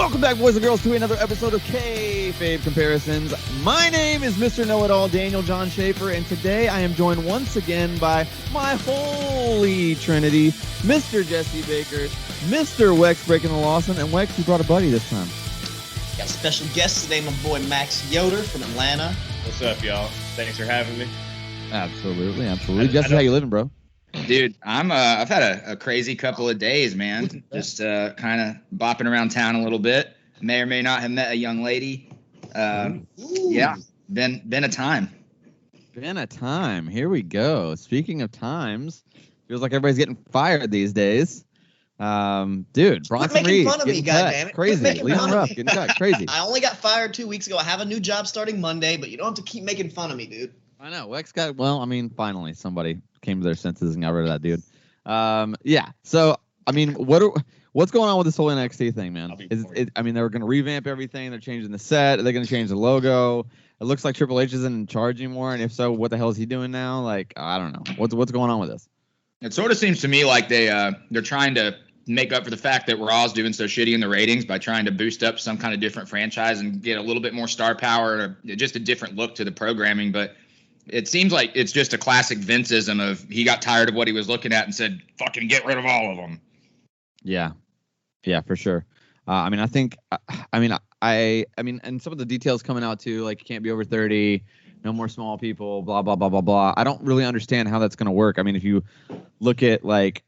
Welcome back, boys and girls, to another episode of K-Fave Comparisons. My name is Mr. Know-It-All, Daniel John Schaefer, and today I am joined once again by my holy trinity, Mr. Jesse Baker, Mr. Wex Breaking the Lawson, and Wex, you brought a buddy this time. Got a special guest today, my boy Max Yoder from Atlanta. What's up, y'all? Thanks for having me. Absolutely. Jesse, how you living, bro? Dude, I've had a crazy couple of days, man. Just kind of bopping around town a little bit. May or may not have met a young lady. Yeah, been a time. Been a time. Here we go. Speaking of times, feels like everybody's getting fired these days. Dude, Bronson Reed fun of me, goddammit. Crazy. Leaving rough, getting cut. Crazy. I only got fired 2 weeks ago. I have a new job starting Monday, but you don't have to keep making fun of me, dude. I know. Wex got, finally somebody came to their senses and got rid of that dude. Yeah. So, what's going on with this whole NXT thing, man? They were going to revamp everything. They're changing the set. Are they going to change the logo? It looks like Triple H isn't in charge anymore. And if so, what the hell is he doing now? Like, I don't know. What's going on with this? It sort of seems to me like they're trying to make up for the fact that Raw's doing so shitty in the ratings by trying to boost up some kind of different franchise and get a little bit more star power, or just a different look to the programming. But it seems like it's just a classic Vinceism of he got tired of what he was looking at and said, fucking get rid of all of them. Yeah. Yeah, for sure. And some of the details coming out too, like you can't be over 30, no more small people, blah, blah, blah, blah, blah. I don't really understand how that's going to work. I mean, if you look at like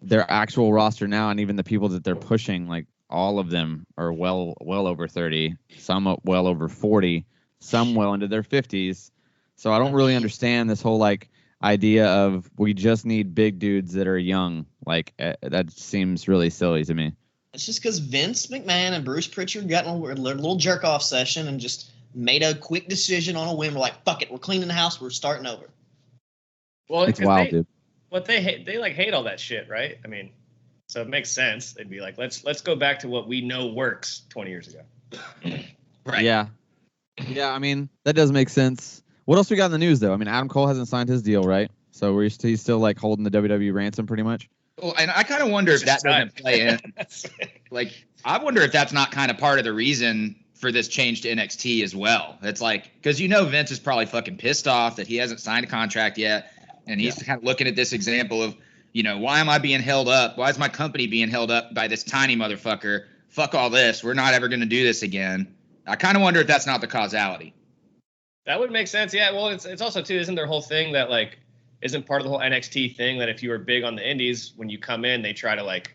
their actual roster now and even the people that they're pushing, like all of them are well over 30, some well over 40, some well into their 50s. So I don't really understand this whole like idea of we just need big dudes that are young. Like that seems really silly to me. It's just because Vince McMahon and Bruce Pritchard got in a little jerk off session and just made a quick decision on a whim. We're like, fuck it, we're cleaning the house, we're starting over. Well, it's wild, dude. What they hate all that shit, right? I mean, so it makes sense. They'd be like, let's go back to what we know works 20 years ago. Right. Yeah. Yeah, I mean, that does make sense. What else we got in the news, though? I mean, Adam Cole hasn't signed his deal, right? So he's still like holding the WWE ransom pretty much. Well, and I kind of wonder if that doesn't play in. Like, I wonder if that's not kind of part of the reason for this change to NXT as well. It's like, because Vince is probably fucking pissed off that he hasn't signed a contract yet. And he's kind of looking at this example of, why am I being held up? Why is my company being held up by this tiny motherfucker? Fuck all this. We're not ever going to do this again. I kind of wonder if that's not the causality. That would make sense. Yeah. Well, it's also too, isn't their whole thing that like isn't part of the whole NXT thing that if you were big on the indies, when you come in, they try to like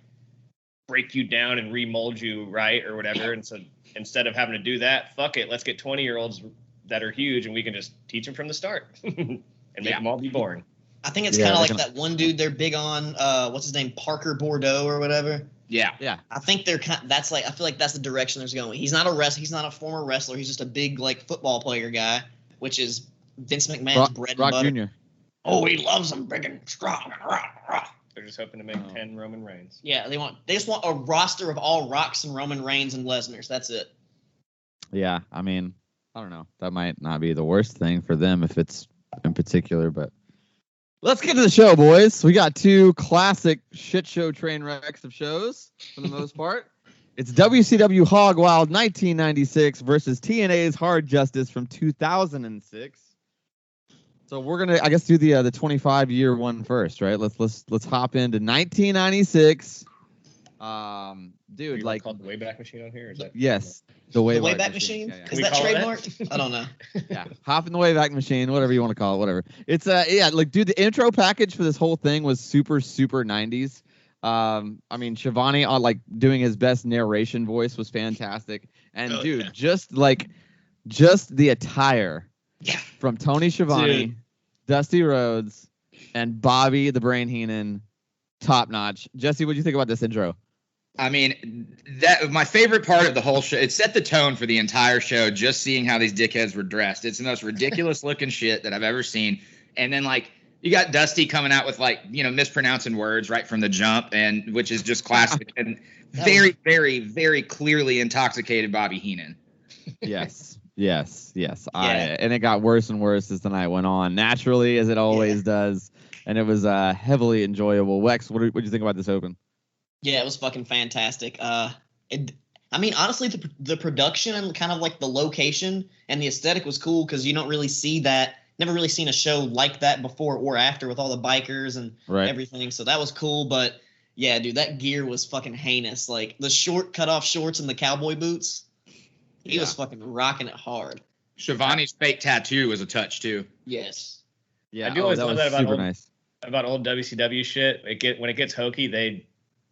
break you down and remold you, right, or whatever. And so instead of having to do that, fuck it, let's get 20-year-olds that are huge and we can just teach them from the start and make them all be boring. I think it's kind of like that one dude they're big on. What's his name? Parker Bordeaux or whatever. Yeah. I think I feel like that's the direction they're going. He's not a wrestler. He's not a former wrestler. He's just a big like football player guy, which is Vince McMahon's bread and butter. Jr. Oh, he loves them big and strong. They're just hoping to make 10 Roman Reigns. Yeah, they just want a roster of all Rocks and Roman Reigns and Lesnar's. That's it. Yeah, I mean, I don't know. That might not be the worst thing for them if it's in particular, but let's get to the show, boys. We got two classic shit show train wrecks of shows for the most part. It's WCW Hog Wild 1996 versus TNA's Hard Justice from 2006. So we're gonna, I guess, do the 25-year one first, right? Let's hop into 1996. Dude, like called the Wayback Machine on here? Is that yes, the Wayback Machine. Yeah. Is that trademarked? I don't know. Yeah, hop in the Wayback Machine, whatever you want to call it, whatever. It's like dude, the intro package for this whole thing was super 90s. Shivani on like doing his best narration voice was fantastic, and just the attire. Yeah. From Tony Schiavone, Dusty Rhodes, and Bobby the Brain Heenan, top notch. Jesse, what do you think about this intro? I mean, that my favorite part of the whole show. It set the tone for the entire show. Just seeing how these dickheads were dressed, it's the most ridiculous looking shit that I've ever seen. And then like you got Dusty coming out with like mispronouncing words right from the jump, and which is just classic and very, very, very clearly intoxicated Bobby Heenan. Yes. Yes. And it got worse and worse as the night went on, naturally, as it always does. And it was heavily enjoyable. Wex, what did you think about this open? Yeah, it was fucking fantastic. I I mean, honestly, the production and kind of like the location and the aesthetic was cool because you don't really see that. Never really seen a show like that before or after with all the bikers and everything. So that was cool. But yeah, dude, that gear was fucking heinous. Like the cut off shorts and the cowboy boots. He was fucking rocking it hard. Shivani's fake tattoo was a touch too. Yes. Yeah, I do always love that about old nice. WCW shit. When it gets hokey,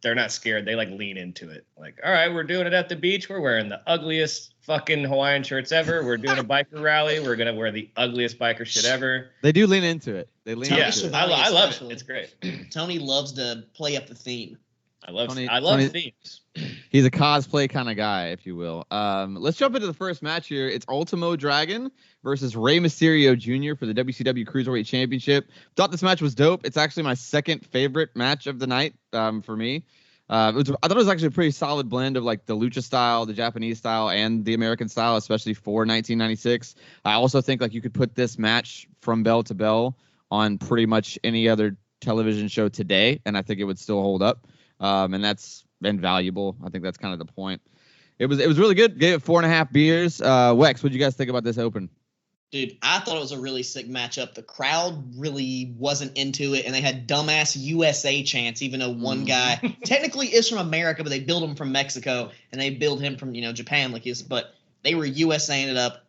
they're not scared. They like lean into it. Like, all right, we're doing it at the beach. We're wearing the ugliest fucking Hawaiian shirts ever. We're doing a biker rally. We're gonna wear the ugliest biker shit ever. They do lean into it. They lean into it. I love it. It's great. Tony loves to play up the theme. I love Tony, themes. He's a cosplay kind of guy, if you will. Let's jump into the first match here. It's Ultimo Dragon versus Rey Mysterio Jr. for the WCW Cruiserweight Championship. Thought this match was dope. It's actually my second favorite match of the night for me. I thought it was actually a pretty solid blend of like the lucha style, the Japanese style, and the American style, especially for 1996. I also think like you could put this match from bell to bell on pretty much any other television show today, and I think it would still hold up. And that's invaluable. I think that's kind of the point. It was really good. Gave it 4.5 beers. Wex, what'd you guys think about this open? Dude, I thought it was a really sick matchup. The crowd really wasn't into it, and they had dumbass USA chants, even though one guy technically is from America, but they build him from Mexico, and they build him from, Japan like his, but they were USAing it up.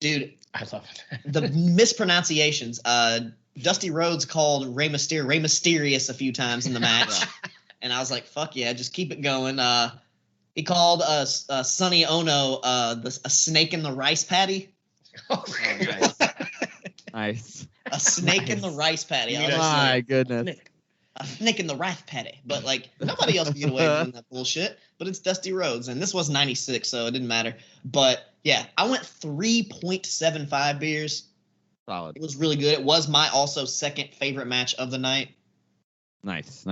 Dude, I love it. The mispronunciations. Dusty Rhodes called Rey Mysterious a few times in the match. And I was like, fuck yeah, just keep it going. He called Sonny Ono a snake in the rice patty. Oh, nice. Nice. A snake in the rice patty. My goodness. A snake in the rice patty. But, nobody else can get away with that bullshit. But it's Dusty Rhodes. And this was 96, so it didn't matter. But, yeah, I went 3.75 beers. Solid. It was really good. It was my also second favorite match of the night. Nice.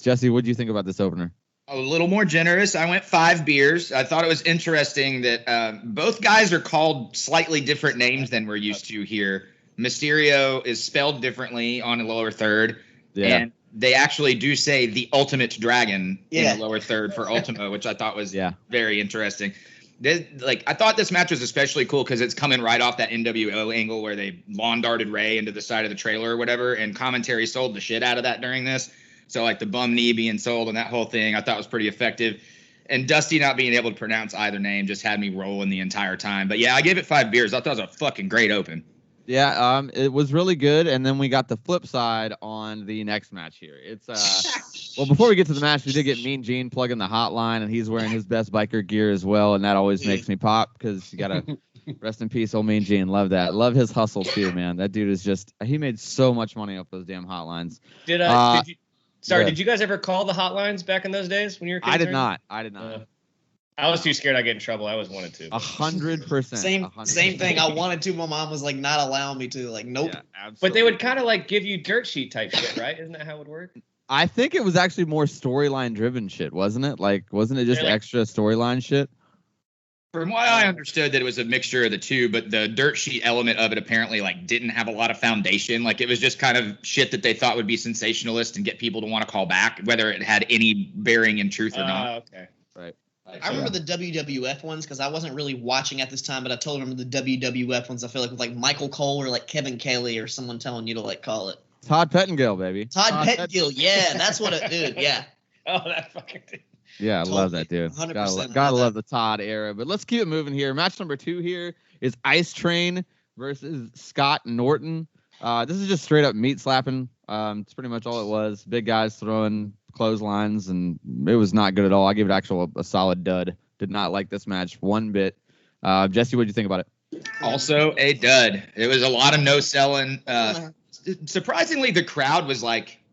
Jesse, what do you think about this opener? A little more generous. I went 5 beers. I thought it was interesting that both guys are called slightly different names than we're used to here. Mysterio is spelled differently on the lower third. Yeah. And they actually do say the ultimate dragon in the lower third for Ultimo, which I thought was very interesting. I thought this match was especially cool because it's coming right off that NWO angle where they lawn darted Ray into the side of the trailer or whatever, and commentary sold the shit out of that during this. So the bum knee being sold and that whole thing I thought was pretty effective. And Dusty not being able to pronounce either name just had me rolling the entire time. But yeah, I gave it 5 beers. I thought it was a fucking great open. Yeah, it was really good. And then we got the flip side on the next match here. It's well, before we get to the match, we did get Mean Gene plugging the hotline, and he's wearing his best biker gear as well, and that always makes me pop because you gotta rest in peace, old Mean Gene. Love that. Love his hustle too, man. That dude is he made so much money off those damn hotlines. Did you guys ever call the hotlines back in those days when you were kids? I did not. I was too scared I'd get in trouble. I always wanted to. 100%. Same thing. I wanted to. My mom was not allowing me to. Nope. Yeah, but they would kind of give you dirt sheet type shit, right? Isn't that how it would work? I think it was actually more storyline driven shit, wasn't it? Wasn't it just extra storyline shit? From what I understood, that it was a mixture of the two, but the dirt sheet element of it apparently didn't have a lot of foundation. It was just kind of shit that they thought would be sensationalist and get people to want to call back, whether it had any bearing in truth or not. Okay. Right. I remember the WWF ones because I wasn't really watching at this time, but I totally remember the WWF ones. I feel with Michael Cole or Kevin Kelly or someone telling you to call it. Todd Pettengill, baby. Todd Pettengill, yeah, that's what it, dude, yeah. Oh, that fucking thing. Yeah, I love that dude. 100%. Gotta love the Todd era. But let's keep it moving here. Match number 2 here is Ice Train versus Scott Norton. This is just straight up meat slapping. It's pretty much all it was. Big guys throwing clotheslines, and it was not good at all. I give it a solid dud. Did not like this match one bit. Jesse, what did you think about it? Also a dud. It was a lot of no selling. Surprisingly, the crowd was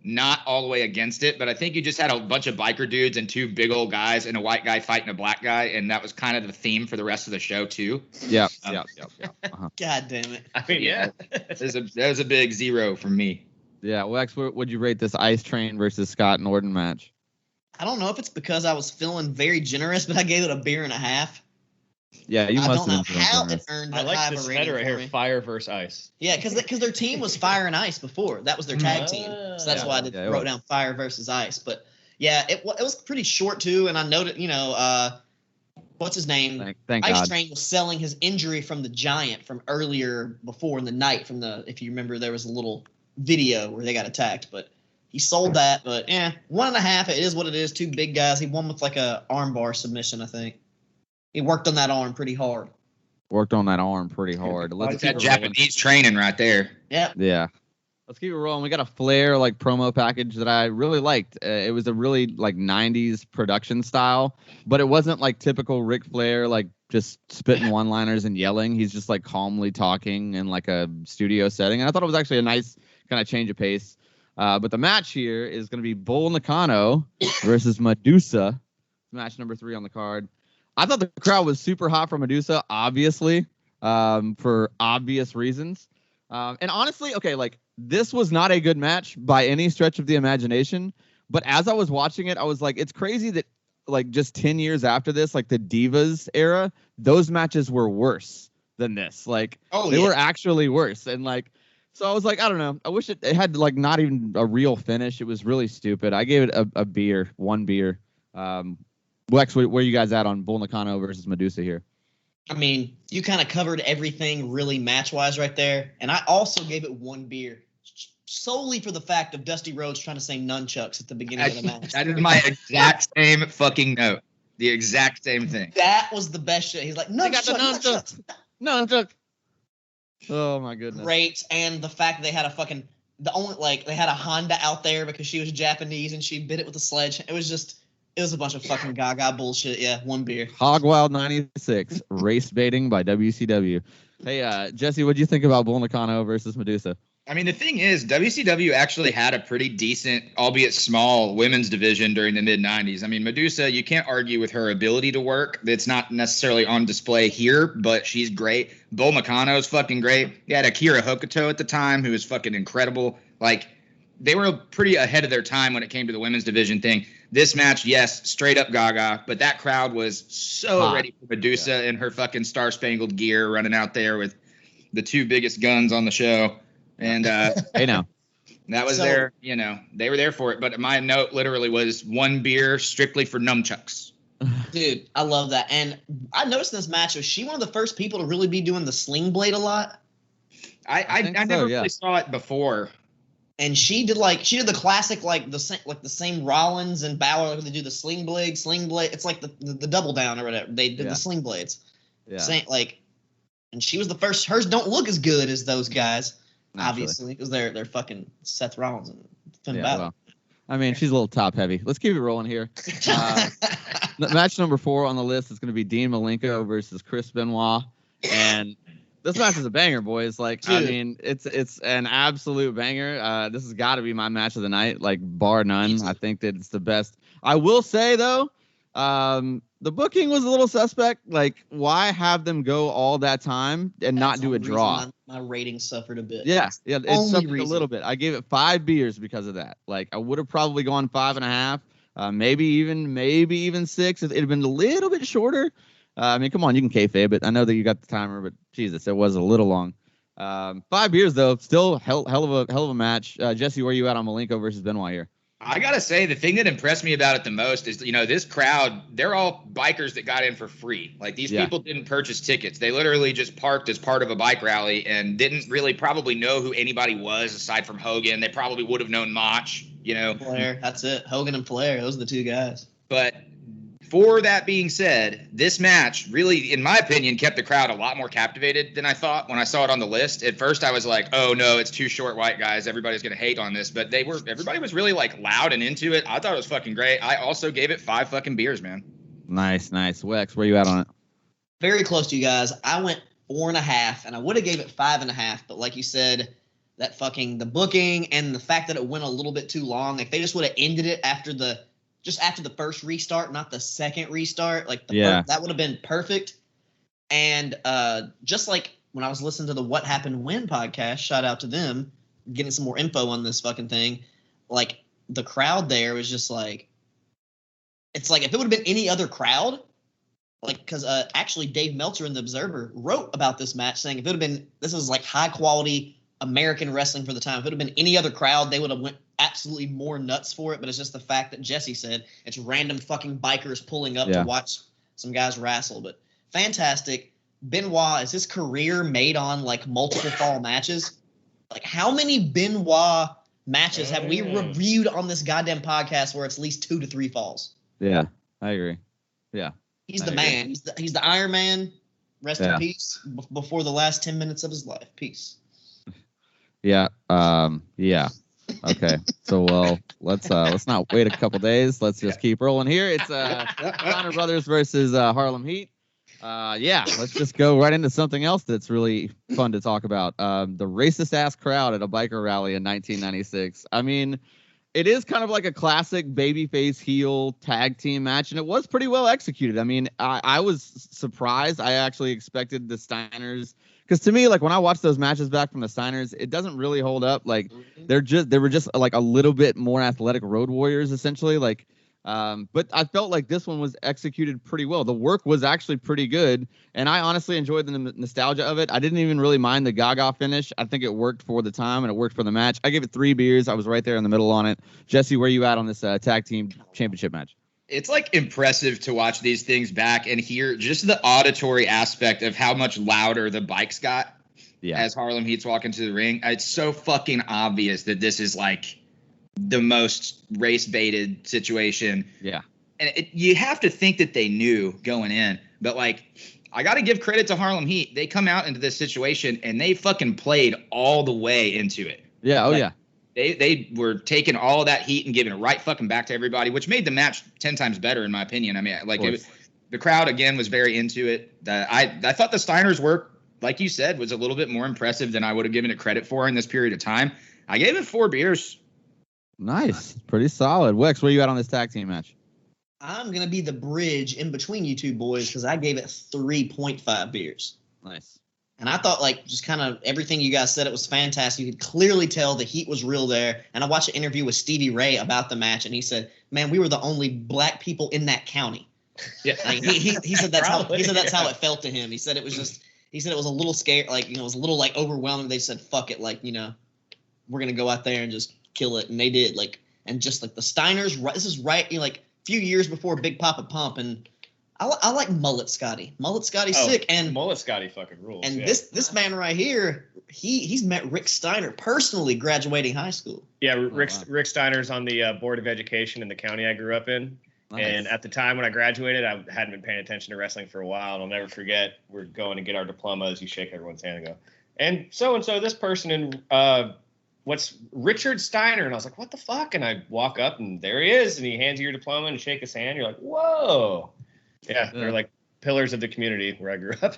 not all the way against it, but I think you just had a bunch of biker dudes and 2 big old guys and a white guy fighting a black guy, and that was kind of the theme for the rest of the show too. Yeah. Uh-huh. God damn it. I mean, yeah. That was a big 0 from me. Yeah, Wex, would you rate this Ice Train versus Scott Norton match? I don't know if it's because I was feeling very generous, but I gave it a beer and a half. Yeah, you must have been I don't know how it earned that high of a rating. I like this header right here, Fire versus Ice. Yeah, because their team was Fire and Ice before. That was their tag team. So that's why I wrote down Fire versus Ice. But yeah, it was pretty short too, and I noted, what's his name? Thank Ice God. Train was selling his injury from the Giant from earlier before in the night if you remember, there was a little video where they got attacked, but he sold that. But 1.5, it is what it is. Two big guys. He won with like a armbar submission, I think. He worked on that arm pretty hard. Let's that Japanese training right there. Yep. Yeah. Let's keep it rolling. We got a Flair like promo package that I really liked. It was a really like 90s production style, but it wasn't like typical Ric Flair, like just spitting one-liners and yelling. He's just like calmly talking in like a studio setting. And I thought it was actually a nice kind of change of pace. But the match here is going to be Bull Nakano versus Medusa. Match number 3 on the card. I thought the crowd was super hot for Medusa, obviously, for obvious reasons. And honestly, okay, like this was not a good match by any stretch of the imagination. But as I was watching it, I was like, it's crazy that like just 10 years after this, like the Divas era, those matches were worse than this. Like they were actually worse. And like, so I was like, I don't know. I wish it had like not even a real finish. It was really stupid. I gave it a beer, 1 beer. Wex, where you guys at on Bull Nakano versus Medusa here? I mean, you kind of covered everything really match-wise right there. And I also gave it 1 beer solely for the fact of Dusty Rhodes trying to say nunchucks at the beginning of the match. That is my exact same fucking note. The exact same thing. That was the best shit. He's like, nunchucks. Nunchucks. Oh, my goodness. Great. And the fact that they had they had a Honda out there because she was Japanese and she bit it with a sledge. It was a bunch of fucking gaga bullshit. Yeah, 1 beer. Hogwild 96, race baiting by WCW. Hey, Jesse, what'd you think about Bull Nakano versus Medusa? I mean, the thing is, WCW actually had a pretty decent, albeit small, women's division during the mid-'90s. I mean, Medusa, you can't argue with her ability to work. It's not necessarily on display here, but she's great. Bull Nakano's fucking great. You had Akira Hokuto at the time, who was fucking incredible. Like, they were pretty ahead of their time when it came to the women's division thing. This match, yes, straight up gaga, but that crowd was so hot. Ready for Medusa in her fucking star-spangled gear running out there with the 2 biggest guns on the show. And hey, now that was they were there for it. But my note literally was 1 beer strictly for nunchucks. Dude, I love that. And I noticed in this match, was she one of the first people to really be doing the sling blade a lot? I never really saw it before. And she did the classic the same Rollins and Balor, they do the sling blade. It's like the double down or whatever. They did the sling blades. Yeah. And she was the first. Hers don't look as good as those guys, obviously, because they're fucking Seth Rollins and Finn Balor. Well, I mean, she's a little top heavy. Let's keep it rolling here. Match number 4 on the list is going to be Dean Malenko versus Chris Benoit, and this match is a banger, boys. Like, dude. I mean, it's an absolute banger. This has got to be my match of the night, like bar none. I think that it's the best. I will say though, the booking was a little suspect. Like, why have them go all that time and not do a draw? My rating suffered a bit. Yeah, it suffered a little bit. I gave it 5 beers because of that. Like, I would have probably gone 5.5, maybe even 6 if it had been a little bit shorter. I mean, come on, you can kayfabe it. I know that you got the timer, but Jesus, it was a little long. 5 beers though, still hell of a match. Jesse, where you at on Malenko versus Benoit here? I gotta say, the thing that impressed me about it the most is, this crowd, they're all bikers that got in for free. Like, these people didn't purchase tickets. They literally just parked as part of a bike rally and didn't really probably know who anybody was aside from Hogan. They probably would have known Mach, Flair, that's it. Hogan and Flair, those are the 2 guys. But for that being said, this match really, in my opinion, kept the crowd a lot more captivated than I thought when I saw it on the list. At first, I was like, oh, no, it's 2 short white guys. Everybody's going to hate on this. But everybody was really, like, loud and into it. I thought it was fucking great. I also gave it 5 fucking beers, man. Nice. Wex, where you at on it? Very close to you guys. I went 4.5, and I would have gave it 5.5. But like you said, that fucking the booking and the fact that it went a little bit too long, if they just would have ended it after the first restart, not the second restart, that would have been perfect. And just like when I was listening to the What Happened When podcast, shout out to them, getting some more info on this fucking thing. Like, the crowd there was just like, it's like if it would have been any other crowd, like, because actually Dave Meltzer in the Observer wrote about this match saying if it would have been, this is like high quality American wrestling for the time. If it would have been any other crowd, they would have went absolutely more nuts for it. But it's just the fact that Jesse said it's random fucking bikers pulling up to watch some guys wrestle, but fantastic. Benoit, is his career made on like multiple fall matches? Like how many Benoit matches have we reviewed on this goddamn podcast where it's at least 2 to 3 falls? Yeah, I agree. Yeah. He's the man. He's the Iron Man. Rest in peace before the last 10 minutes of his life. Peace. Yeah. Yeah. Okay. So, well, let's not wait a couple days. Let's just keep rolling here. It's Steiner Brothers versus Harlem Heat. Yeah, let's just go right into something else that's really fun to talk about. The racist ass crowd at a biker rally in 1996. I mean, it is kind of like a classic babyface heel tag team match, and it was pretty well executed. I mean, I was surprised. I actually expected the Steiners, because to me, like when I watched those matches back from the Steiners, it doesn't really hold up. Like they were just like a little bit more athletic road warriors, essentially. Like, but I felt like this one was executed pretty well. The work was actually pretty good, and I honestly enjoyed the nostalgia of it. I didn't even really mind the Gaga finish. I think it worked for the time, and it worked for the match. I gave it 3 beers. I was right there in the middle on it. Jesse, where you at on this tag team championship match? It's like impressive to watch these things back and hear just the auditory aspect of how much louder the bikes got as Harlem Heat's walking to the ring. It's so fucking obvious that this is like the most race baited situation. Yeah. And you have to think that they knew going in, but like, I got to give credit to Harlem Heat. They come out into this situation and they fucking played all the way into it. Yeah. Oh, like, yeah. They were taking all of that heat and giving it right fucking back to everybody, which made the match 10 times better, in my opinion. I mean, like the crowd, again, was very into it. I thought the Steiners' work, like you said, was a little bit more impressive than I would have given it credit for in this period of time. I gave it 4 beers. Nice. Pretty solid. Wex, where you at on this tag team match? I'm going to be the bridge in between you two boys because I gave it 3.5 beers. Nice. And I thought, like, just kind of everything you guys said, it was fantastic. You could clearly tell the heat was real there. And I watched an interview with Stevie Ray about the match, and he said, man, we were the only black people in that county. Yeah. Like, he said that's how it felt to him. He said it was a little scary, like, you know, it was a little, like, overwhelming. They said, fuck it, like, you know, we're going to go out there and just kill it. And they did, like, and just, like, the Steiners, this is right, you know, like, a few years before Big Papa Pump, and I like Mullet Scotty. Mullet Scotty's sick, and Mullet Scotty fucking rules. And this man right here, he's met Rick Steiner personally, graduating high school. Yeah, Rick Steiner's on the board of education in the county I grew up in. Nice. And at the time when I graduated, I hadn't been paying attention to wrestling for a while. And I'll never forget, we're going to get our diplomas. You shake everyone's hand and go, and so this person in what's Richard Steiner? And I was like, what the fuck? And I walk up, and there he is, and he hands you your diploma and shake his hand. You're like, whoa. Yeah, they're like pillars of the community where I grew up.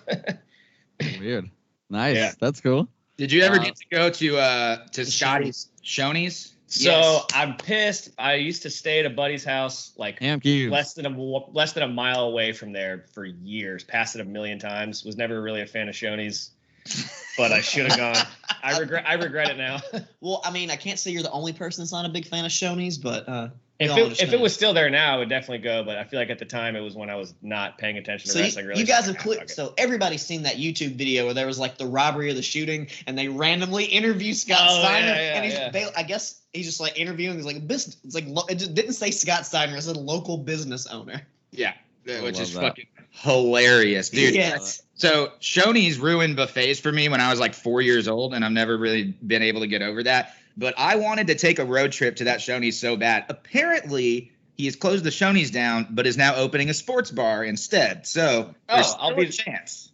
Weird. Nice. Yeah. That's cool. Did you ever get to go to Scotty's Shoney's? So yes. I'm pissed. I used to stay at a buddy's house like less than a mile away from there for years. Passed it a million times. Was never really a fan of Shoney's, but I should have gone. I regret it now. Well, I mean, I can't say you're the only person that's not a big fan of Shoney's, but if it was still there now, I would definitely go. But I feel like at the time it was when I was not paying attention to wrestling. You guys have clicked. So everybody's seen that YouTube video where there was like the robbery or the shooting, and they randomly interview Scott Steiner, and I guess he's just like interviewing. He's like business. It's like it just didn't say Scott Steiner. It said local business owner. Yeah, which is fucking hilarious, dude. Yes. So Shoney's ruined buffets for me when I was like 4 years old, and I've never really been able to get over that. But I wanted to take a road trip to that Shoney's so bad. Apparently, he has closed the Shoney's down, but is now opening a sports bar instead. So I'll be a chance.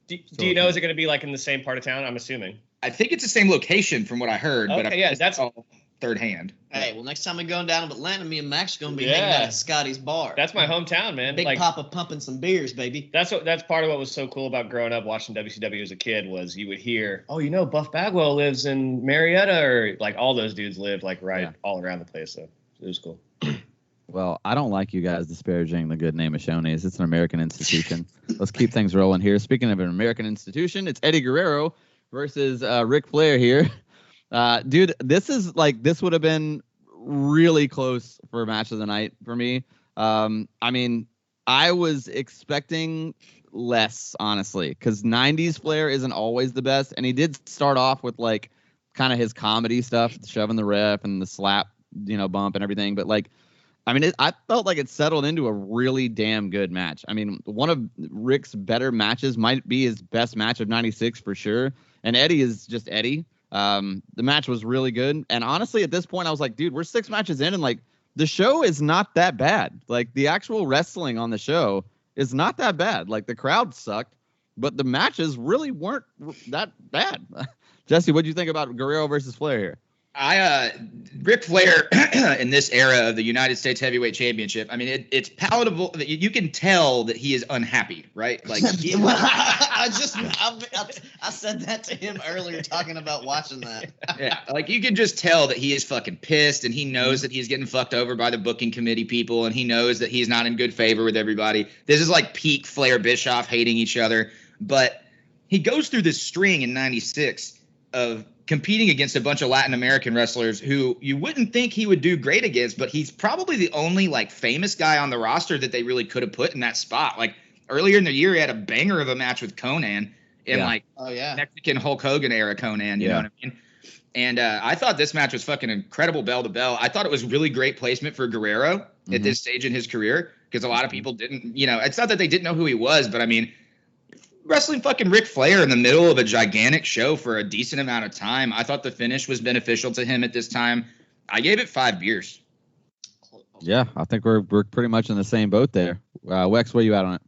Do you know, is it going to be like in the same part of town? I'm assuming. I think it's the same location from what I heard. Okay, but that's all third hand. Hey, well, next time we go down to Atlanta, me and Max are going to be hanging out at Scotty's bar. That's my hometown, man. Big Papa pumping some beers, baby. That's part of what was so cool about growing up watching WCW as a kid was you would hear, oh, you know, Buff Bagwell lives in Marietta, or like all those dudes lived like all around the place. So it was cool. Well, I don't like you guys disparaging the good name of Shoney's. It's an American institution. Let's keep things rolling here. Speaking of an American institution, it's Eddie Guerrero versus Ric Flair here. Dude, this would have been really close for match of the night for me. I mean, I was expecting less, honestly, because 90s Flair isn't always the best. And he did start off with like kind of his comedy stuff, shoving the ref and the slap, bump and everything. But like, I mean, I felt like it settled into a really damn good match. I mean, one of Rick's better matches might be his best match of 96 for sure. And Eddie is just Eddie. The match was really good. And honestly, at this point, I was like, dude, we're 6 matches in, and like the show is not that bad. Like the actual wrestling on the show is not that bad. Like the crowd sucked, but the matches really weren't that bad. Jesse, what do you think about Guerrero versus Flair here? Ric Flair in this era of the United States Heavyweight Championship, I mean, it's palatable. You can tell that he is unhappy, right? Like, I said that to him earlier, talking about watching that. Yeah, like you can just tell that he is fucking pissed, and he knows that he's getting fucked over by the booking committee people, and he knows that he's not in good favor with everybody. This is like peak Flair Bischoff hating each other, but he goes through this string in '96 of competing against a bunch of Latin American wrestlers who you wouldn't think he would do great against, but he's probably the only like famous guy on the roster that they really could have put in that spot. Like earlier in the year, he had a banger of a match with Conan in Mexican Hulk Hogan era Conan, you know what I mean? And I thought this match was fucking incredible bell to bell. I thought it was really great placement for Guerrero at this stage in his career, because a lot of people didn't, it's not that they didn't know who he was, but I mean, wrestling fucking Ric Flair in the middle of a gigantic show for a decent amount of time. I thought the finish was beneficial to him at this time. I gave it 5 beers. Yeah, I think we're pretty much in the same boat there. Wex, where you at on it?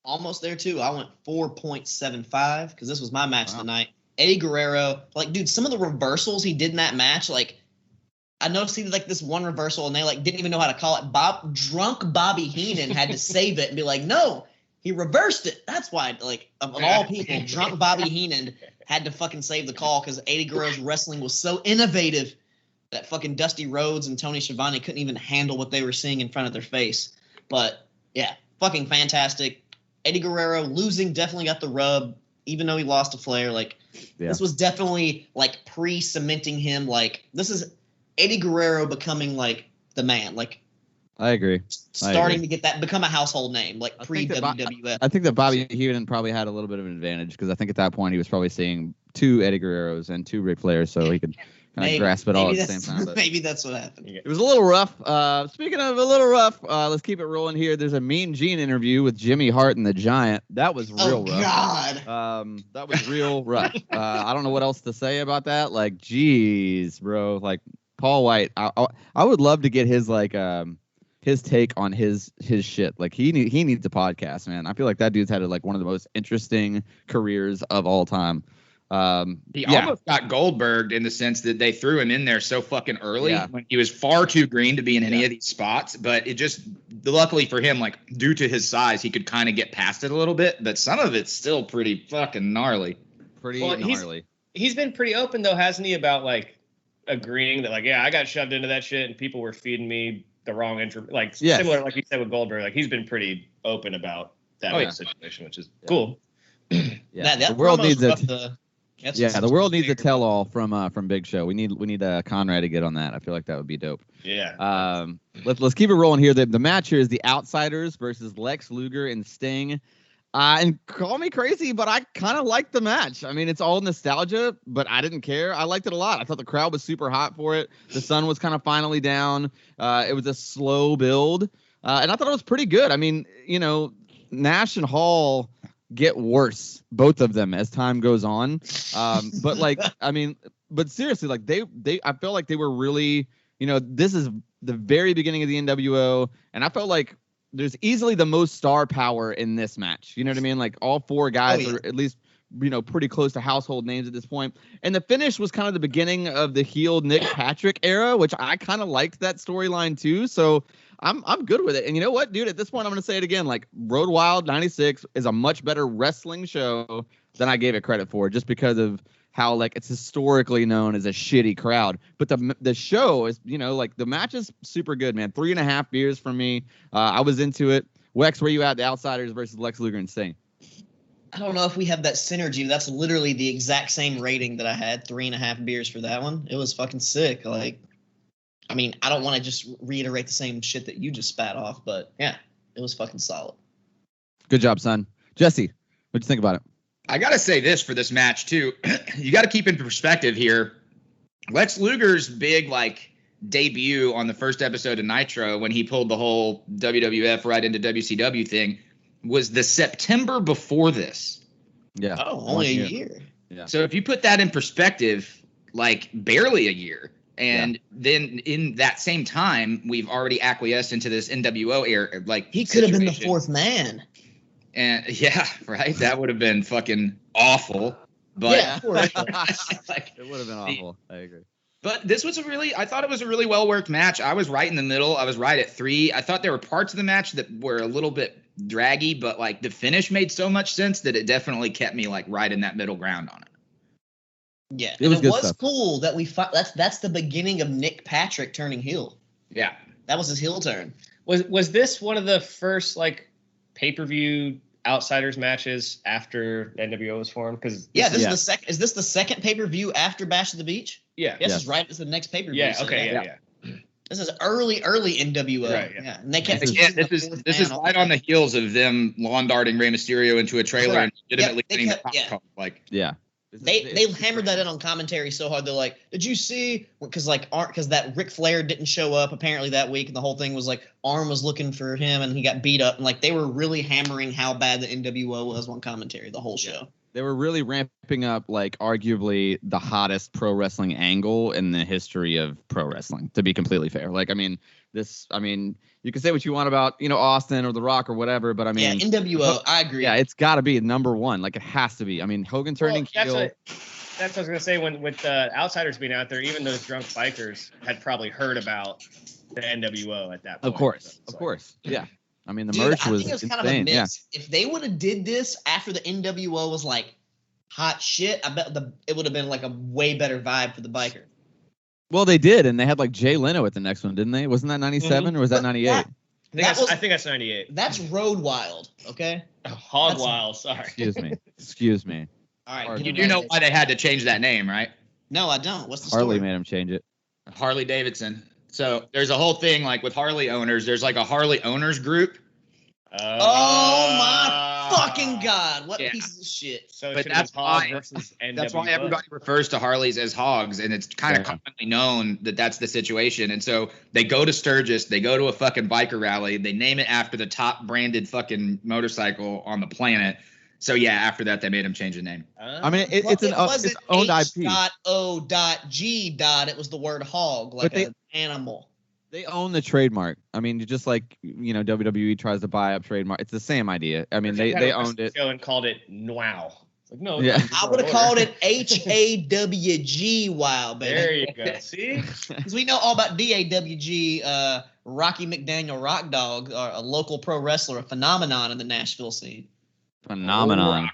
Almost there too. I went 4.75 because this was my match of the night. Eddie Guerrero, like, dude, some of the reversals he did in that match, like, I noticed he did like this one reversal and they like didn't even know how to call it. Drunk Bobby Heenan had to save it and be like, no. He reversed it. That's why, like, of all people, drunk Bobby Heenan had to fucking save the call because Eddie Guerrero's wrestling was so innovative that fucking Dusty Rhodes and Tony Schiavone couldn't even handle what they were seeing in front of their face. But, yeah, fucking fantastic. Eddie Guerrero losing definitely got the rub, even though he lost to Flair. Like, this was definitely, like, pre-cementing him. Like, this is Eddie Guerrero becoming, like, the man. Like, I agree. Starting to get that, become a household name, like pre-WWF. I think that Bobby Heenan probably had a little bit of an advantage because I think at that point he was probably seeing 2 Eddie Guerreros and 2 Ric Flairs, so he could kind of grasp it all at the same time. But maybe that's what happened. It was a little rough. Speaking of a little rough, let's keep it rolling here. There's a Mean Gene interview with Jimmy Hart and the Giant. That was real rough. God. That was real rough. I don't know what else to say about that. Like, geez, bro. Like, Paul White, I would love to get his, like, his take on his shit. Like he needs a podcast, man. I feel like that dude's had like one of the most interesting careers of all time. He almost got Goldberged in the sense that they threw him in there so fucking early when he was far too green to be in any of these spots. But it just, luckily for him, like due to his size, he could kind of get past it a little bit. But some of it's still pretty fucking gnarly. Gnarly. He's been pretty open though, hasn't he, about like agreeing that like, I got shoved into that shit and people were feeding me the wrong similar, like you said with Goldberg. Like he's been pretty open about that situation, which is cool. The world needs it. The world needs a tell-all from Big Show. We need Conrad to get on that. I feel like that would be dope. Yeah. Let's keep it rolling here. The match here is the Outsiders versus Lex Luger and Sting. And call me crazy, but I kind of liked the match. I mean, it's all nostalgia, but I didn't care. I liked it a lot. I thought the crowd was super hot for it. The sun was kind of finally down. It was a slow build. And I thought it was pretty good. I mean, Nash and Hall get worse, both of them, as time goes on. But like, I mean, but seriously, like I felt like they were really, this is the very beginning of the NWO. And I felt like there's easily the most star power in this match. You know what I mean? Like all 4 guys are at least, pretty close to household names at this point. And the finish was kind of the beginning of the heel Nick Patrick era, which I kind of liked that storyline too. So I'm good with it. And you know what, dude? At this point, I'm going to say it again. Like Road Wild 96 is a much better wrestling show than I gave it credit for, just because of how like it's historically known as a shitty crowd. But the show is, like the match is super good, man. 3.5 beers from me. I was into it. Wex, where you at? The Outsiders versus Lex Luger and Sting. I don't know if we have that synergy. That's literally the exact same rating that I had. 3.5 beers for that one. It was fucking sick. Like, I mean, I don't want to just reiterate the same shit that you just spat off, but yeah, it was fucking solid. Good job, son. Jesse, what'd you think about it? I got to say this for this match, too. You got to keep in perspective here. Lex Luger's big, like, debut on the first episode of Nitro when he pulled the whole WWF right into WCW thing was the September before this. Yeah. Oh, only a year. Yeah. So if you put that in perspective, like barely a year. And then in that same time, we've already acquiesced into this NWO era. Like he could have been the fourth man. And yeah, right. That would have been fucking awful. But yeah, like, it would have been awful. I agree. But this was I thought it was a really well worked match. I was right in the middle. I was right at 3. I thought there were parts of the match that were a little bit draggy, but like the finish made so much sense that it definitely kept me like right in that middle ground on it. Yeah, it was cool that we that's the beginning of Nick Patrick turning heel. Yeah, that was his heel turn. Was this one of the first like pay-per-view outsiders matches after NWO was formed? Because this is the second. Is this the second pay-per-view after Bash at the Beach? Yeah, this is right. It's the next pay-per-view. Yeah, okay, yeah. This is early NWO. Right, yeah. And they kept. This is right on the heels of them lawn darting Rey Mysterio into a trailer and legitimately getting the pop call. Like, They hammered that in on commentary so hard. They're like, "Did you see?" Because that Ric Flair didn't show up apparently that week, and the whole thing was like Arn was looking for him, and he got beat up, and like they were really hammering how bad the NWO was on commentary the whole show. They were really ramping up like arguably the hottest pro wrestling angle in the history of pro wrestling. To be completely fair, like I mean, you can say what you want about Austin or The Rock or whatever, but I mean NWO. I agree. Yeah, it's got to be number one. Like it has to be. I mean, Hogan turning heel. That's what I was gonna say. With the outsiders being out there, even those drunk bikers had probably heard about the NWO at that point. Of course, yeah. I mean, the merch was insane. Kind of a mix. If they would have did this after the NWO was like hot shit, I bet it would have been like a way better vibe for the biker. Well, they did, and they had like Jay Leno at the next one, didn't they? Wasn't that 97 or was that 98? I think that's 98. That's Road Wild, okay? Hog Wild, sorry. Excuse me. All right. You do know why they had to change that name, right? No, I don't. What's the Harley story? made him change it. Harley Davidson. So there's a whole thing like with Harley owners. There's like a Harley owners group. Oh my fucking God! What pieces of shit! So that's why everybody refers to Harleys as hogs, and it's kind of commonly known that that's the situation. And so they go to Sturgis, they go to a fucking biker rally, they name it after the top branded fucking motorcycle on the planet. So yeah, after that they made him change the name. I mean, it's owned IP. H.O.G. It was the word hog, like an animal. They own the trademark. I mean, just like WWE tries to buy up trademark. It's the same idea. I mean, they owned it and called it Wow. Like no, I would have called it HAWG. Wow, baby. There you go. See, because we know all about DAWG. Rocky McDaniel, Rock Dog, a local pro wrestler, a phenomenon in the Nashville scene. Phenomenon.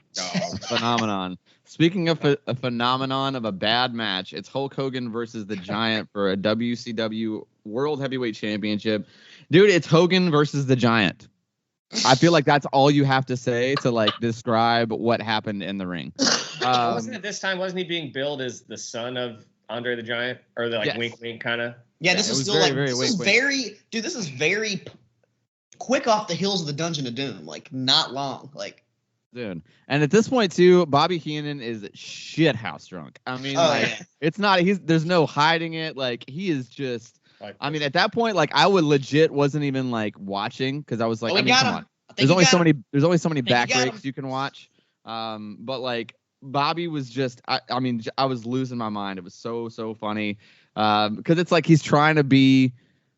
Speaking of a phenomenon of a bad match, it's Hulk Hogan versus the Giant for a WCW World Heavyweight Championship. Dude, it's Hogan versus the Giant. I feel like that's all you have to say to like describe what happened in the ring. Wasn't it this time? Wasn't he being billed as the son of Andre the Giant, or the wink kind of? Yeah, this is still this is very quick off the heels of the Dungeon of Doom. Like not long, like. Dude, and at this point too, Bobby Heenan is shithouse drunk. I mean, it's not. There's no hiding it. Like he is just. I mean, at that point, like I would legit wasn't even like watching because I was like, come on. There's only so many back breaks you can watch. But like Bobby was just. I mean, I was losing my mind. It was so funny. Because it's like he's trying to be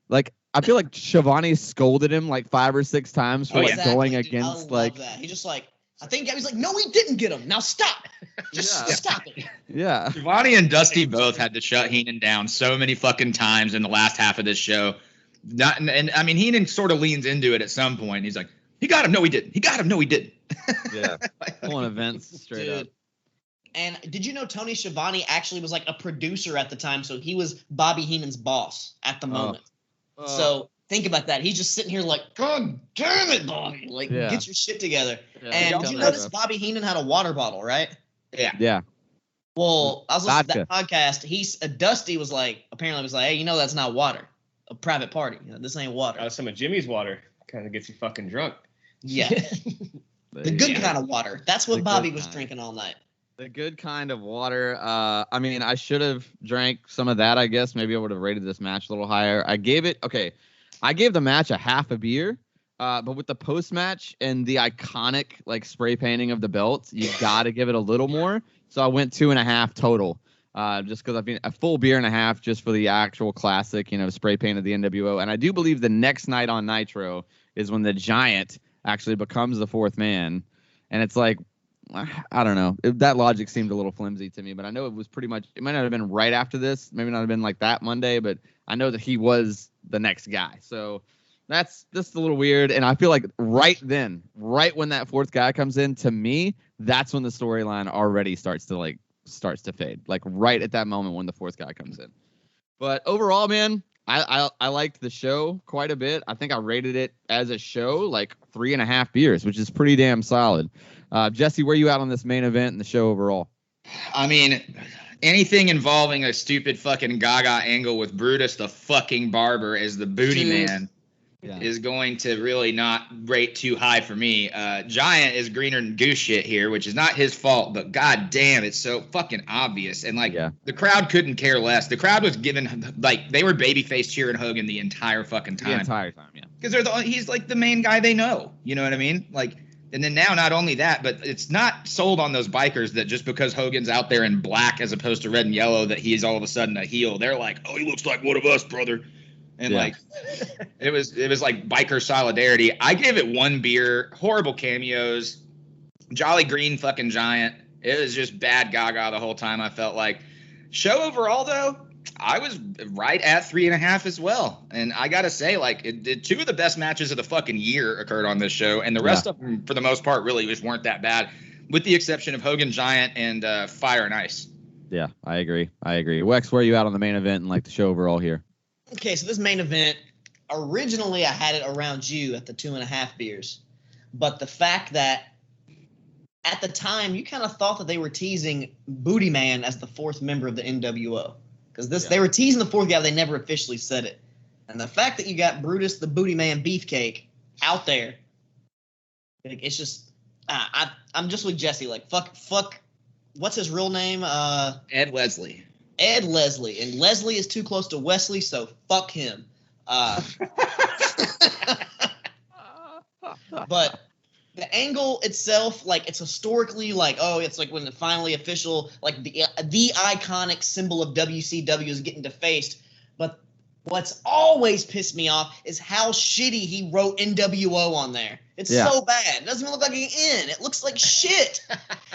like. I feel like Shivani scolded him like 5 or 6 times for going against like. That. He just like. I think Gabby's like, no, he didn't get him. Now stop. Just stop it. Yeah. Giovanni and Dusty both had to shut Heenan down so many fucking times in the last half of this show. And I mean, Heenan sort of leans into it at some point. He's like, he got him. No, he didn't. He got him. No, he didn't. Yeah. Pulling events straight up. And did you know Tony Schiavone actually was like a producer at the time? So he was Bobby Heenan's boss at the moment. So think about that. He's just sitting here like, God damn it, Bobby. Like, get your shit together. Yeah, and did you notice Bobby Heenan had a water bottle, right? Yeah. Yeah. Well, I was listening to that podcast. Dusty was like, hey, that's not water. A private party. This ain't water. Some of Jimmy's water kind of gets you fucking drunk. Yeah. The good kind of water. That's what Bobby was drinking all night. The good kind of water. I mean, I should have drank some of that, I guess. Maybe I would have rated this match a little higher. I gave the match a half a beer. But with the post match and the iconic like spray painting of the belt, you got to give it a little more. So I went 2.5 total. Just because I've been a full beer and a half just for the actual classic, spray paint of the NWO. And I do believe the next night on Nitro is when the Giant actually becomes the fourth man. And it's like, I don't know. That logic seemed a little flimsy to me, but I know it was pretty much, it might not have been right after this. Maybe not have been like that Monday, but I know that he was the next guy. So that's just a little weird. And I feel like right when that fourth guy comes in, to me, that's when the storyline already starts to fade. Like right at that moment when the fourth guy comes in. But overall, man, I liked the show quite a bit. I think I rated it as a show like 3.5 beers, which is pretty damn solid. Jesse, where you at on this main event and the show overall? I mean, anything involving a stupid fucking Gaga angle with Brutus the fucking Barber as the booty man is going to really not rate too high for me. Giant is greener than goose shit here, which is not his fault, but god damn, it's so fucking obvious. And the crowd couldn't care less. The crowd was given, like, they were babyface cheering Hogan the entire fucking time. The entire time, yeah. Because he's like the main guy they know. You know what I mean? Like, and then now not only that, but it's not sold on those bikers that just because Hogan's out there in black as opposed to red and yellow that he's all of a sudden a heel. They're like, oh, he looks like one of us, brother. And like, it was like biker solidarity. I gave it 1 beer, horrible cameos, Jolly Green fucking Giant. It was just bad Gaga the whole time. I felt like show overall though, I was right at 3.5 as well. And I got to say, like, 2 of the best matches of the fucking year occurred on this show. And the rest of them, for the most part, really just weren't that bad, with the exception of Hogan Giant and Fire and Ice. Yeah, I agree. Wex, where are you at on the main event and like the show overall here? Okay, so this main event, originally I had it around you at the 2.5 beers. But the fact that at the time you kind of thought that they were teasing Booty Man as the fourth member of the NWO. Because they were teasing the fourth guy, they never officially said it. And the fact that you got Brutus the Booty Man Beefcake out there, like, it's just I'm just with Jesse. Like fuck, what's his real name? Ed Leslie. Ed Leslie, and Leslie is too close to Wesley, so fuck him. But the angle itself, like, it's historically like, oh, it's like when the finally official, like the iconic symbol of WCW is getting defaced. But what's always pissed me off is how shitty he wrote NWO on there. It's so bad. It doesn't even look like an N. It looks like shit.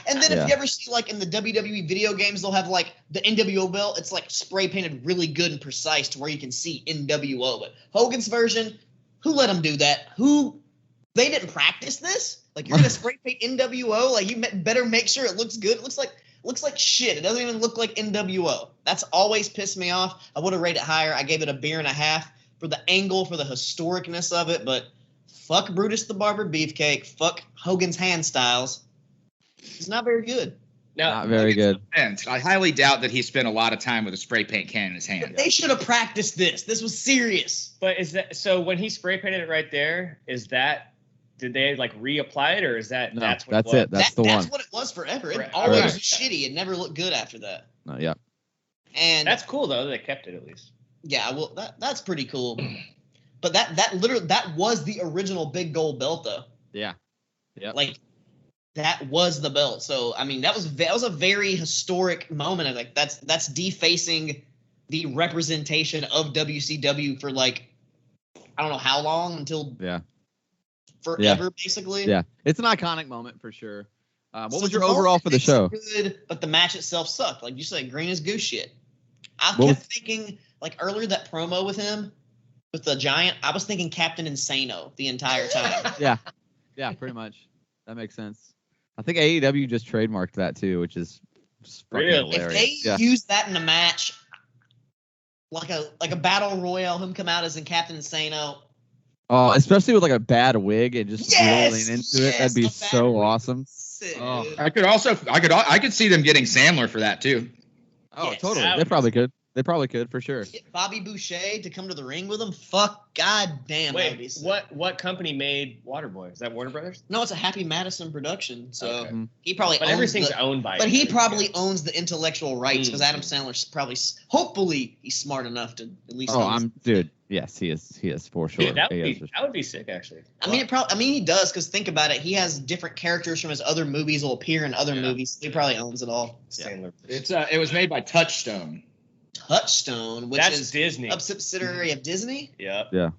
And then if you ever see, like, in the WWE video games, they'll have, like, the NWO belt. It's, like, spray painted really good and precise to where you can see NWO. But Hogan's version, who let him do that? They didn't practice this? Like, you're going to spray paint NWO? Like, you better make sure it looks good. It looks like shit. It doesn't even look like NWO. That's always pissed me off. I would have rated it higher. I gave it 1.5 beers for the angle, for the historicness of it, but fuck Brutus the Barber Beefcake. Fuck Hogan's hand styles. It's not very good. No, not very good. I highly doubt that he spent a lot of time with a spray paint can in his hand. They should have practiced this. This was serious. But is that so? When he spray painted it right there, did they like reapply it, or is that that's what that's it was? it? That's the one. That's what it was forever. It always was shitty. It never looked good after that. Yeah. And that's cool though. They kept it at least. Yeah, well, that's pretty cool. But that was the original big gold belt though. Yeah. Yeah. Like, that was the belt. So I mean, that was a very historic moment. Like, that's defacing the representation of WCW for, like, I don't know how long, until forever, basically. Yeah, it's an iconic moment for sure. What was your overall for the show? Good, but the match itself sucked. Like you said, green as goose shit. I kept thinking, like, earlier, that promo with him, with the Giant, I was thinking Captain Insano the entire time. Yeah, pretty much. That makes sense. I think AEW just trademarked that too, which is fucking hilarious. If they use that in a match, like a battle royale, him come out as in Captain Insano. Oh, especially with like a bad wig and just rolling into it, that'd be so awesome. I could see them getting Sandler for that too. Oh, totally. They probably could. They probably could for sure. Get Bobby Boucher to come to the ring with them. Fuck, goddamn. Wait, what company made Waterboy? Is that Warner Brothers? No, it's a Happy Madison production. So Okay. he probably. But owns everything's owned by. But he probably owns the intellectual rights because Adam Sandler's probably, hopefully, he's smart enough to at least. Dude. Yes, he is for sure. Dude, that would be sick, actually. I mean, he does because think about it. He has different characters from his other movies will appear in other movies. He probably owns it all. Sandler. It was made by Touchstone. Touchstone, which is Disney, a subsidiary of Disney. Yep. Yeah.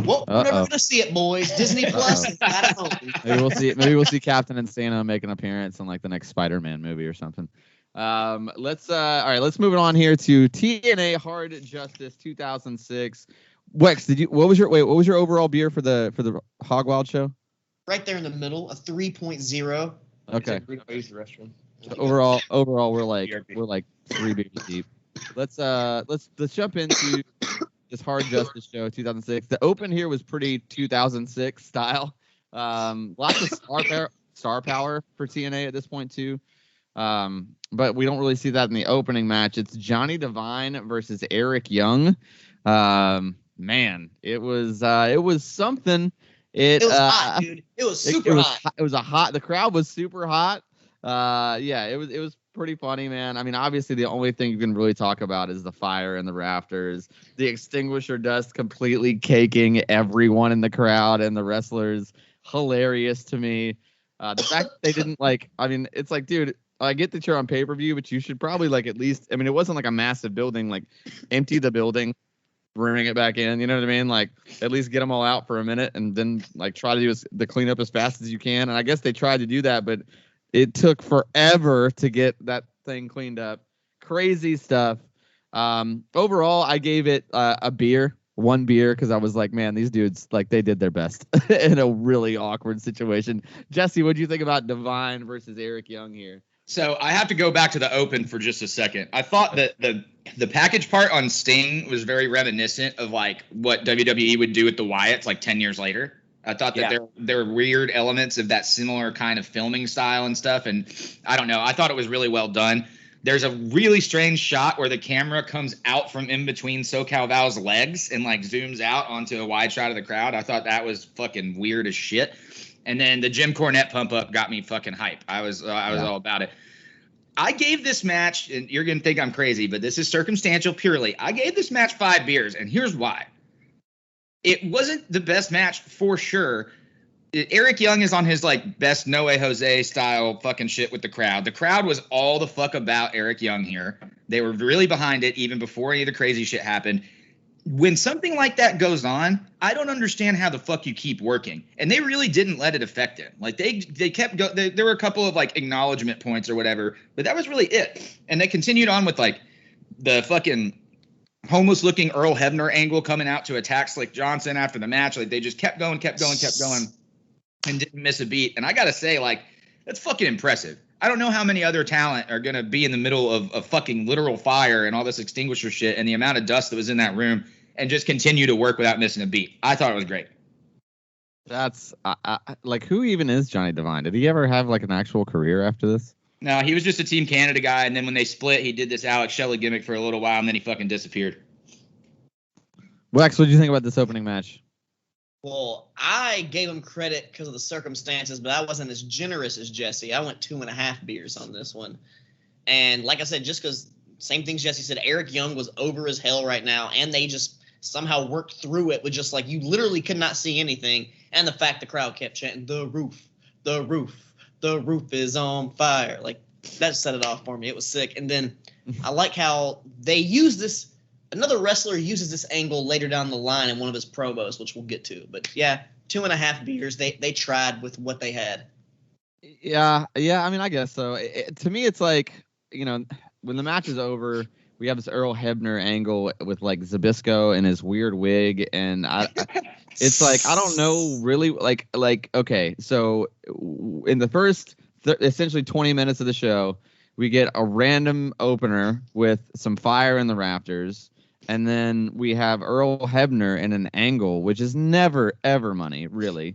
Well, we're never gonna see it, boys. Disney Plus is at home. Maybe we'll see Captain Insano make an appearance in like the next Spider-Man movie or something. Let's move it on here to TNA Hard Justice 2006. Wex, what was your overall beer for the Hog Wild show? Right there in the middle, a 3.0. Okay. Use the restroom. So overall we're like 3 beers deep. Let's jump into this Hard Justice show 2006. The open here was pretty 2006 style. Lots of star power for TNA at this point too. But we don't really see that in the opening match. It's Johnny Devine versus Eric Young. Man, it was something. It was hot, dude. It was super hot. It was the crowd was super hot. It was pretty funny, man. I mean, obviously the only thing you can really talk about is the fire in the rafters, the extinguisher dust completely caking everyone in the crowd and the wrestlers. Hilarious to me. The fact that they didn't it's like, dude, I get that you're on pay-per-view, but you should probably at least, it wasn't like a massive building, empty the building, bring it back in, you know what I mean? At least get them all out for a minute and then try to do the cleanup as fast as you can. And I guess they tried to do that, but it took forever to get that thing cleaned up. Crazy stuff. Overall, I gave it one beer, because I was like, man, these dudes, they did their best in a really awkward situation. Jesse, what do you think about Devine versus Eric Young here? So I have to go back to the open for just a second. I thought that the package part on Sting was very reminiscent of what WWE would do with the Wyatts 10 years later. I thought that there were weird elements of that similar kind of filming style and stuff. And I don't know. I thought it was really well done. There's a really strange shot where the camera comes out from in between SoCal Val's legs and zooms out onto a wide shot of the crowd. I thought that was fucking weird as shit. And then the Jim Cornette pump up got me fucking hype. I was all about it. I gave this match, and you're going to think I'm crazy, but this is circumstantial purely. I gave this match 5 beers, and here's why. It wasn't the best match for sure. Eric Young is on his best No Way Jose style fucking shit with the crowd. The crowd was all the fuck about Eric Young here. They were really behind it even before any of the crazy shit happened. When something like that goes on, I don't understand how the fuck you keep working. And they really didn't let it affect him. They kept going. There were a couple of acknowledgement points or whatever, but that was really it. And they continued on with the fucking homeless looking Earl Hebner angle coming out to attack Slick Johnson after the match. They just kept going and didn't miss a beat. And I got to say, that's fucking impressive. I don't know how many other talent are going to be in the middle of a fucking literal fire and all this extinguisher shit and the amount of dust that was in that room and just continue to work without missing a beat. I thought it was great. That's who even is Johnny Devine? Did he ever have an actual career after this? No, he was just a Team Canada guy. And then when they split, he did this Alex Shelley gimmick for a little while and then he fucking disappeared. Wex, what did you think about this opening match? Well, I gave him credit because of the circumstances, but I wasn't as generous as Jesse. I went 2.5 beers on this one. And like I said, just because same things Jesse said, Eric Young was over as hell right now, and they just somehow worked through it with just you literally could not see anything. And the fact the crowd kept chanting, the roof, the roof, the roof is on fire. That set it off for me. It was sick. And then I like how they use this. Another wrestler uses this angle later down the line in one of his promos, which we'll get to. But yeah, 2.5 beers. They tried with what they had. Yeah. I mean, I guess so. To me, it's when the match is over, we have this Earl Hebner angle with Zbyszko and his weird wig, and it's I don't know really okay. So in the first essentially 20 minutes of the show, we get a random opener with some fire in the rafters. And then we have Earl Hebner in an angle, which is never, ever money, really.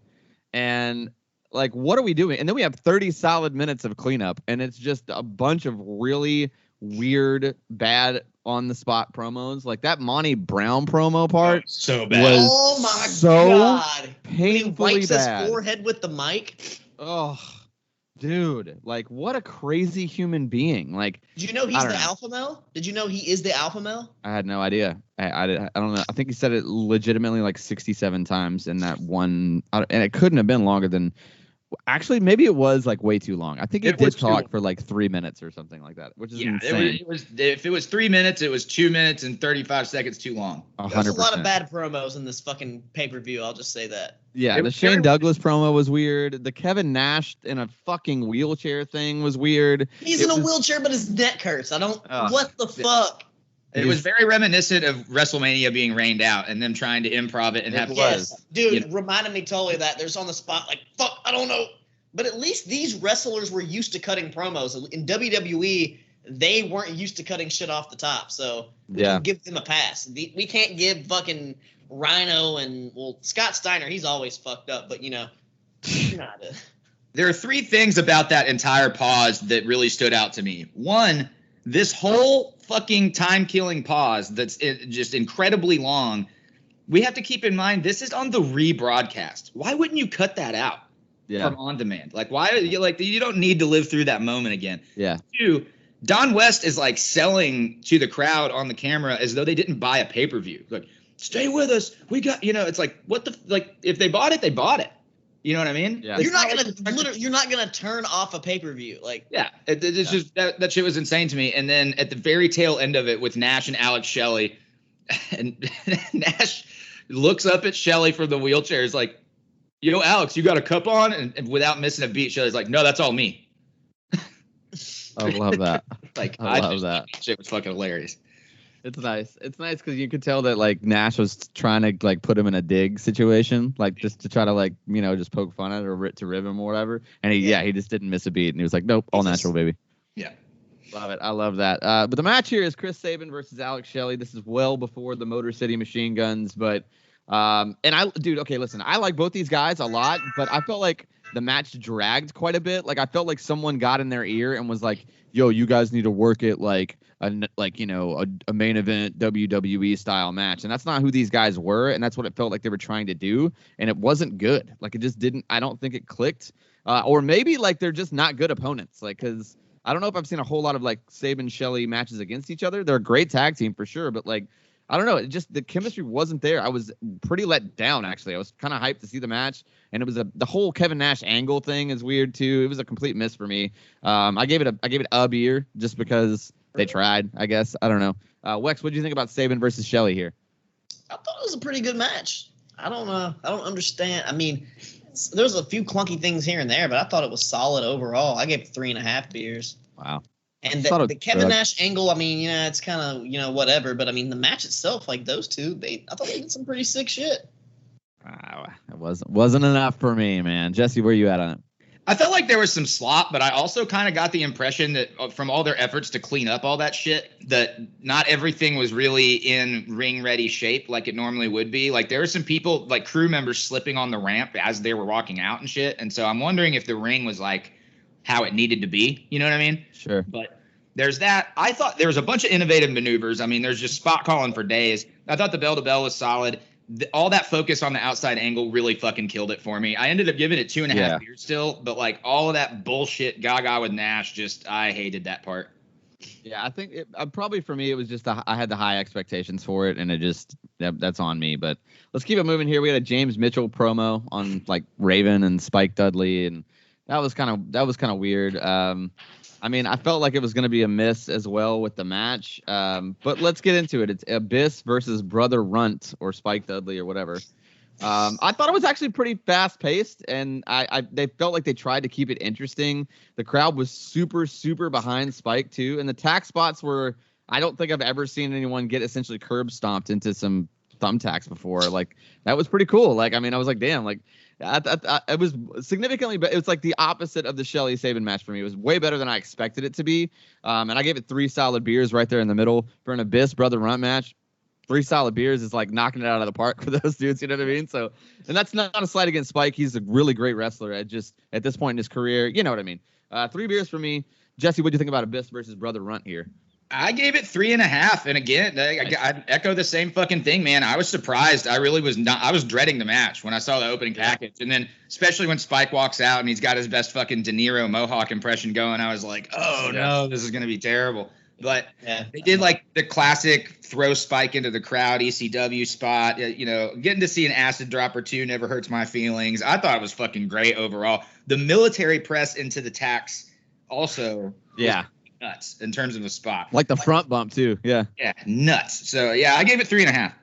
And, what are we doing? And then we have 30 solid minutes of cleanup, and it's just a bunch of really weird, bad on the spot promos. Like that Monty Brown promo part, so bad. Was oh my so god! painfully when he wipes bad. his forehead with the mic. Oh, dude! Like what a crazy human being! Like, did you know he's the alpha male? Did you know he is the alpha male? I had no idea. I don't know. I think he said it legitimately like 67 times in that one, and it couldn't have been longer than. Actually, maybe it was like way too long. I think it did talk for like 3 minutes or something like that, which is insane. It was if it was 3 minutes, it was 2 minutes and 35 seconds too long. 100%. There's a lot of bad promos in this fucking pay-per-view. I'll just say that. Yeah, the Shane Douglas promo was weird. The Kevin Nash in a fucking wheelchair thing was weird. He's in a wheelchair, but his neck hurts. I don't. What the fuck? It was very reminiscent of WrestleMania being rained out and them trying to improv it and have dude, reminded me totally of that. There's on the spot like, fuck, I don't know. But at least these wrestlers were used to cutting promos. In WWE, they weren't used to cutting shit off the top. So we can give them a pass. We can't give fucking Rhino and, Scott Steiner, he's always fucked up. But, There are three things about that entire pause that really stood out to me. One, this whole fucking time-killing pause that's just incredibly long, we have to keep in mind this is on the rebroadcast. Why wouldn't you cut that out from on demand? Like, why? You don't need to live through that moment again. Yeah. Two, Don West is like selling to the crowd on the camera as though they didn't buy a pay-per-view. Like, stay with us. We got, it's like, what the, like, if they bought it, they bought it. You know what I mean? Yeah. You're not gonna turn off a pay-per-view. Like, it's just that shit was insane to me. And then at the very tail end of it with Nash and Alex Shelley, and Nash looks up at Shelley from the wheelchair. Is like, yo, Alex, you got a cup on? And without missing a beat, Shelley's like, no, that's all me. I love that. I love that. Shit was fucking hilarious. It's nice. It's nice because you could tell that like Nash was trying to like put him in a dig situation, like just to try to like just poke fun at it or to rib him or whatever. And he just didn't miss a beat, and he was like, nope, all natural, baby. Yeah, love it. I love that. But the match here is Chris Sabin versus Alex Shelley. This is well before the Motor City Machine Guns, but okay, listen, I like both these guys a lot, but I felt like the match dragged quite a bit. Like I felt like someone got in their ear and was like, yo, you guys need to work it like a main event WWE style match. And that's not who these guys were. And that's what it felt like they were trying to do. And it wasn't good. Like it just didn't, I don't think it clicked. Or maybe like they're just not good opponents. Like, cause I don't know if I've seen a whole lot of like Sabin Shelley matches against each other. They're a great tag team for sure. But like, I don't know. It just, the chemistry wasn't there. I was pretty let down, actually. I was kind of hyped to see the match. And it was the whole Kevin Nash angle thing is weird too. It was a complete miss for me. I gave it a beer just because they tried, I guess. I don't know. Wex, what do you think about Sabin versus Shelley here? I thought it was a pretty good match. I don't understand. I mean, there's a few clunky things here and there, but I thought it was solid overall. I gave it 3.5 beers. Wow. And the Kevin Nash angle, I mean, it's kind of, whatever. But, I mean, the match itself, like those two, I thought they did some pretty sick shit. Wow. It wasn't enough for me, man. Jesse, where you at on it? I felt like there was some slop, but I also kind of got the impression that from all their efforts to clean up all that shit, that not everything was really in ring-ready shape like it normally would be. Like, there were some people, like crew members, slipping on the ramp as they were walking out and shit. And so I'm wondering if the ring was, like, how it needed to be. You know what I mean? Sure. But there's that. I thought there was a bunch of innovative maneuvers. I mean, there's just spot calling for days. I thought the bell-to-bell was solid. All that focus on the outside angle really fucking killed it for me. I ended up giving it 2.5 beers still, but like all of that bullshit gaga with Nash, I hated that part. Yeah, I think probably for me, it was just I had the high expectations for it, and it just that's on me. But let's keep it moving here. We had a James Mitchell promo on like Raven and Spike Dudley, and that was kind of weird. I mean, I felt like it was going to be a miss as well with the match. But let's get into it. It's Abyss versus Brother Runt or Spike Dudley or whatever. I thought it was actually pretty fast paced, and they felt like they tried to keep it interesting. The crowd was super, super behind Spike too. And the tack spots were, I don't think I've ever seen anyone get essentially curb stomped into some thumbtacks before. Like that was pretty cool. Like, I mean, I was like, damn, like, it was significantly, but it was like the opposite of the Shelley Sabin match for me. It was way better than I expected it to be. And I gave it 3 solid beers right there in the middle for an Abyss Brother Runt match. 3 solid beers is like knocking it out of the park for those dudes. You know what I mean? So, and that's not a slight against Spike. He's a really great wrestler at this point in his career. You know what I mean? 3 beers for me. Jesse, what do you think about Abyss versus Brother Runt here? I gave it 3.5. And again, I echo the same fucking thing, man. I was surprised. I really was not. I was dreading the match when I saw the opening package. And then especially when Spike walks out and he's got his best fucking De Niro Mohawk impression going, I was like, oh no, this is going to be terrible. But they did like the classic throw Spike into the crowd ECW spot. Getting to see an acid drop or two never hurts my feelings. I thought it was fucking great overall. The military press into the tax also. Yeah. Nuts in terms of the spot. Like the front bump too. Yeah. Yeah. Nuts. So I gave it 3.5.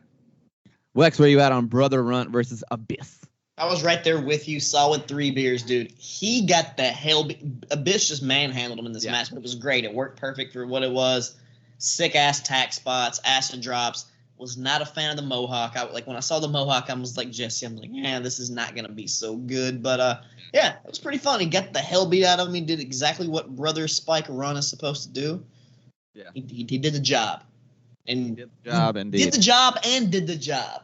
Wex, where you at on Brother Runt versus Abyss? I was right there with you. Solid 3 beers, dude. He got the hell. Abyss just manhandled him in this match, but it was great. It worked perfect for what it was. Sick ass tack spots, acid drops. Was not a fan of the Mohawk. When I saw the Mohawk, I was like Jesse. I'm like, this is not gonna be so good. But it was pretty fun. He got the hell beat out of him. He did exactly what Brother Spike Run is supposed to do. Yeah, he did the job. And he did the job, indeed. Did the job and did the job.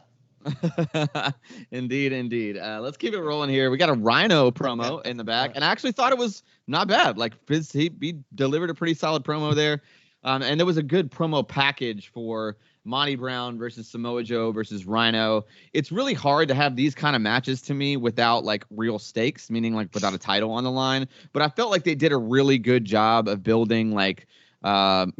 Indeed. Let's keep it rolling here. We got a Rhino promo in the back, and I actually thought it was not bad. Like he delivered a pretty solid promo there, and there was a good promo package for Monty Brown versus Samoa Joe versus Rhino. It's really hard to have these kind of matches to me without like real stakes, meaning like without a title on the line. But I felt like they did a really good job of building like the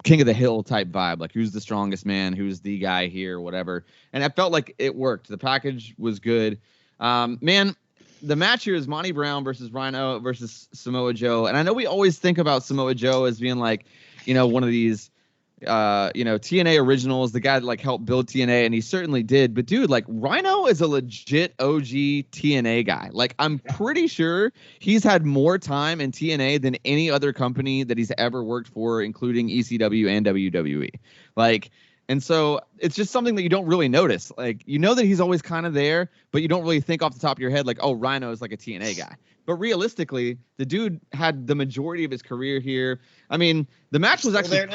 King of the Hill type vibe, like who's the strongest man, who's the guy here, whatever. And I felt like it worked. The package was good. Man, the match here is Monty Brown versus Rhino versus Samoa Joe. And I know we always think about Samoa Joe as being like, one of these, TNA originals, the guy that like helped build TNA, and he certainly did. But dude, like Rhino is a legit OG TNA guy. Like I'm pretty sure he's had more time in TNA than any other company that he's ever worked for, including ECW and WWE. Like, and so it's just something that you don't really notice. Like, that he's always kind of there, but you don't really think off the top of your head, like, oh, Rhino is like a TNA guy. But realistically, the dude had the majority of his career here. I mean, the match was actually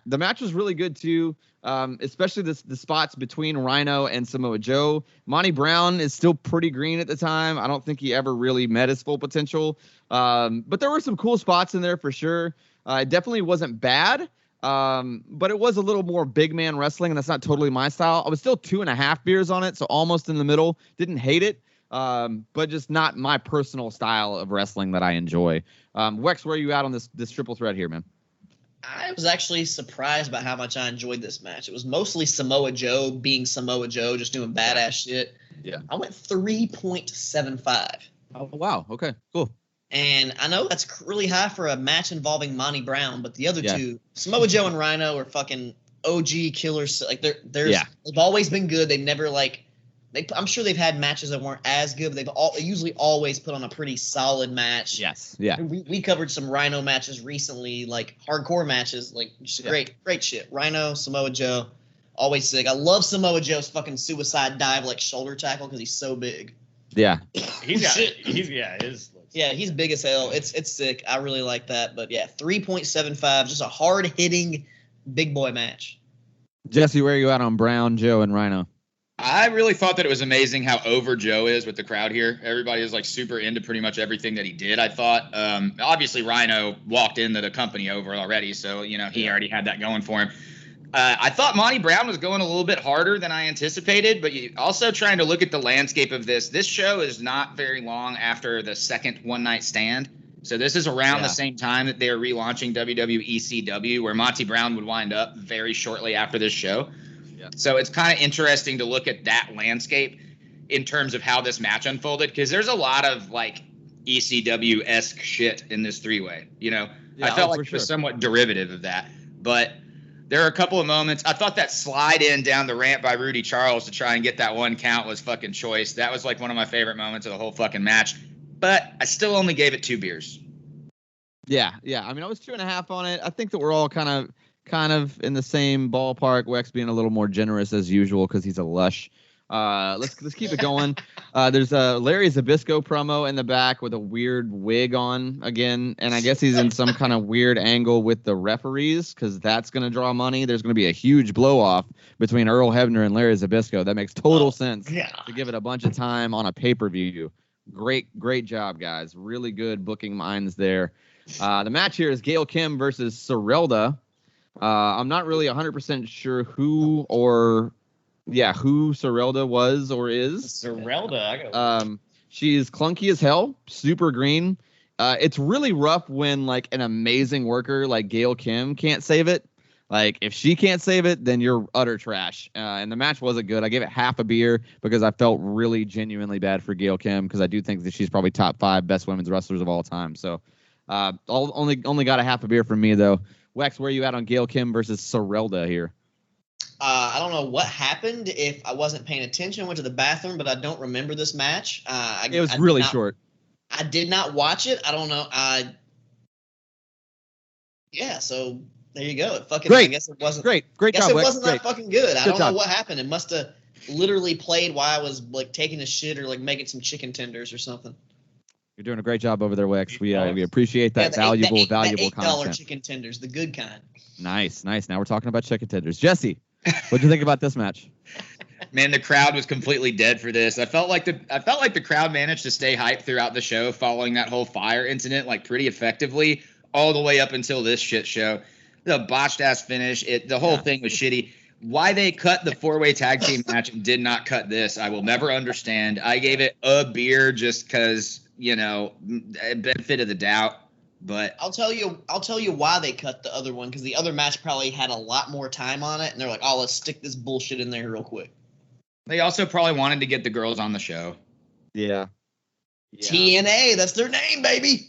the match was really good too, especially the spots between Rhino and Samoa Joe. Monty Brown is still pretty green at the time. I don't think he ever really met his full potential, but there were some cool spots in there for sure. It definitely wasn't bad, but it was a little more big man wrestling, and that's not totally my style. I was still 2.5 beers on it, so almost in the middle. Didn't hate it, but just not my personal style of wrestling that I enjoy. Wex, where are you at on this triple threat here, man? I was actually surprised by how much I enjoyed this match. It was mostly Samoa Joe being Samoa Joe, just doing badass shit. Yeah. I went 3.75. Oh, wow. Okay, cool. And I know that's really high for a match involving Monty Brown, but the other two, Samoa Joe and Rhino, are fucking OG killers. Like they've always been good. They've never I'm sure they've had matches that weren't as good, but they usually always put on a pretty solid match. Yes. Yeah. And we covered some Rhino matches recently, like hardcore matches, like just great shit. Rhino, Samoa Joe, always sick. I love Samoa Joe's fucking suicide dive, like shoulder tackle, because he's so big. Yeah. he's big as hell. It's sick. I really like that. But yeah, 3.75, just a hard hitting big boy match. Jesse, where are you at on Brown, Joe, and Rhino? I really thought that it was amazing how over Joe is with the crowd here. Everybody is like super into pretty much everything that he did, I thought. Obviously, Rhino walked into the company over already, so, he already had that going for him. I thought Monty Brown was going a little bit harder than I anticipated, but also trying to look at the landscape of this. This show is not very long after the second One Night Stand. So this is around the same time that they are relaunching WCW, where Monty Brown would wind up very shortly after this show. Yeah. So it's kind of interesting to look at that landscape in terms of how this match unfolded, because there's a lot of like ECW-esque shit in this three-way. I felt like it was somewhat derivative of that. But there are a couple of moments. I thought that slide in down the ramp by Rudy Charles to try and get that one count was fucking choice. That was like one of my favorite moments of the whole fucking match. But I still only gave it 2 beers. Yeah. I mean, I was 2.5 on it. I think that we're all kind of in the same ballpark. Wex being a little more generous as usual because he's a lush. Let's keep it going. There's a Larry Zbyszko promo in the back with a weird wig on again, and I guess he's in some kind of weird angle with the referees because that's going to draw money. There's going to be a huge blow off between Earl Hebner and Larry Zbyszko. That makes total sense to give it a bunch of time on a pay-per-view. Great job, guys. Really good booking minds there. The match here is Gail Kim versus Sorelda. I'm not really 100% sure who Sorelda was or is. Sorelda. She's clunky as hell, super green. It's really rough when like an amazing worker like Gail Kim can't save it. Like if she can't save it, then you're utter trash. And the match wasn't good. I gave it half a beer because I felt really genuinely bad for Gail Kim because I do think that she's probably top 5 best women's wrestlers of all time. So only got a half a beer from me though. Wex, where are you at on Gail Kim versus Sorelda here? I don't know what happened if I wasn't paying attention. I went to the bathroom, but I don't remember this match. It was really short. I did not watch it. I don't know. So there you go. Great. I guess it wasn't great job. It wasn't that fucking good. I don't know what happened. It must have literally played while I was like taking a shit or like making some chicken tenders or something. You're doing a great job over there, Wex. We appreciate that valuable $8 content. Chicken tenders, the good kind. Nice. Now we're talking about chicken tenders. Jesse, what'd you think about this match? Man, the crowd was completely dead for this. I felt like the crowd managed to stay hyped throughout the show following that whole fire incident, like pretty effectively, all the way up until this shit show. The botched ass finish, the whole thing was shitty. Why they cut the 4-way tag team match and did not cut this, I will never understand. I gave it a beer just because, benefit of the doubt. But I'll tell you why they cut the other one, because the other match probably had a lot more time on it, and they're like, "Oh, let's stick this bullshit in there real quick." They also probably wanted to get the girls on the show. Yeah. TNA, that's their name, baby.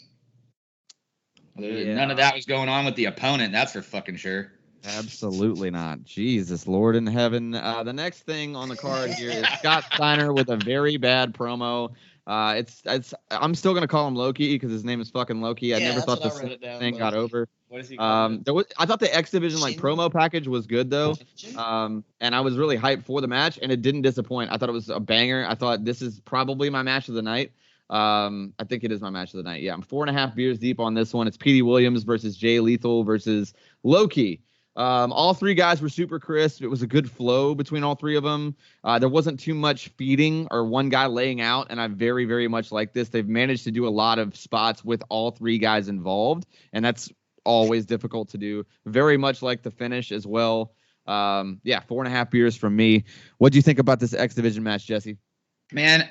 Yeah. None of that was going on with the opponent. That's for fucking sure. Absolutely not. Jesus, Lord in heaven. The next thing on the card here is Scott Steiner with a very bad promo. I'm still gonna call him Loki because his name is fucking Loki. I never thought this thing got over. What is he I thought the X Division promo package was good though, and I was really hyped for the match, and it didn't disappoint. I thought it was a banger. I thought this is probably my match of the night. I think it is my match of the night. Yeah, I'm 4.5 beers deep on this one. It's Petey Williams versus Jay Lethal versus Loki. All 3 guys were super crisp. It was a good flow between all 3 of them. There wasn't too much feeding or one guy laying out, and I very, very much like this. They've managed to do a lot of spots with all 3 guys involved, and that's always difficult to do. Very much like the finish as well. 4.5 beers from me. What do you think about this X Division match, Jesse? Man,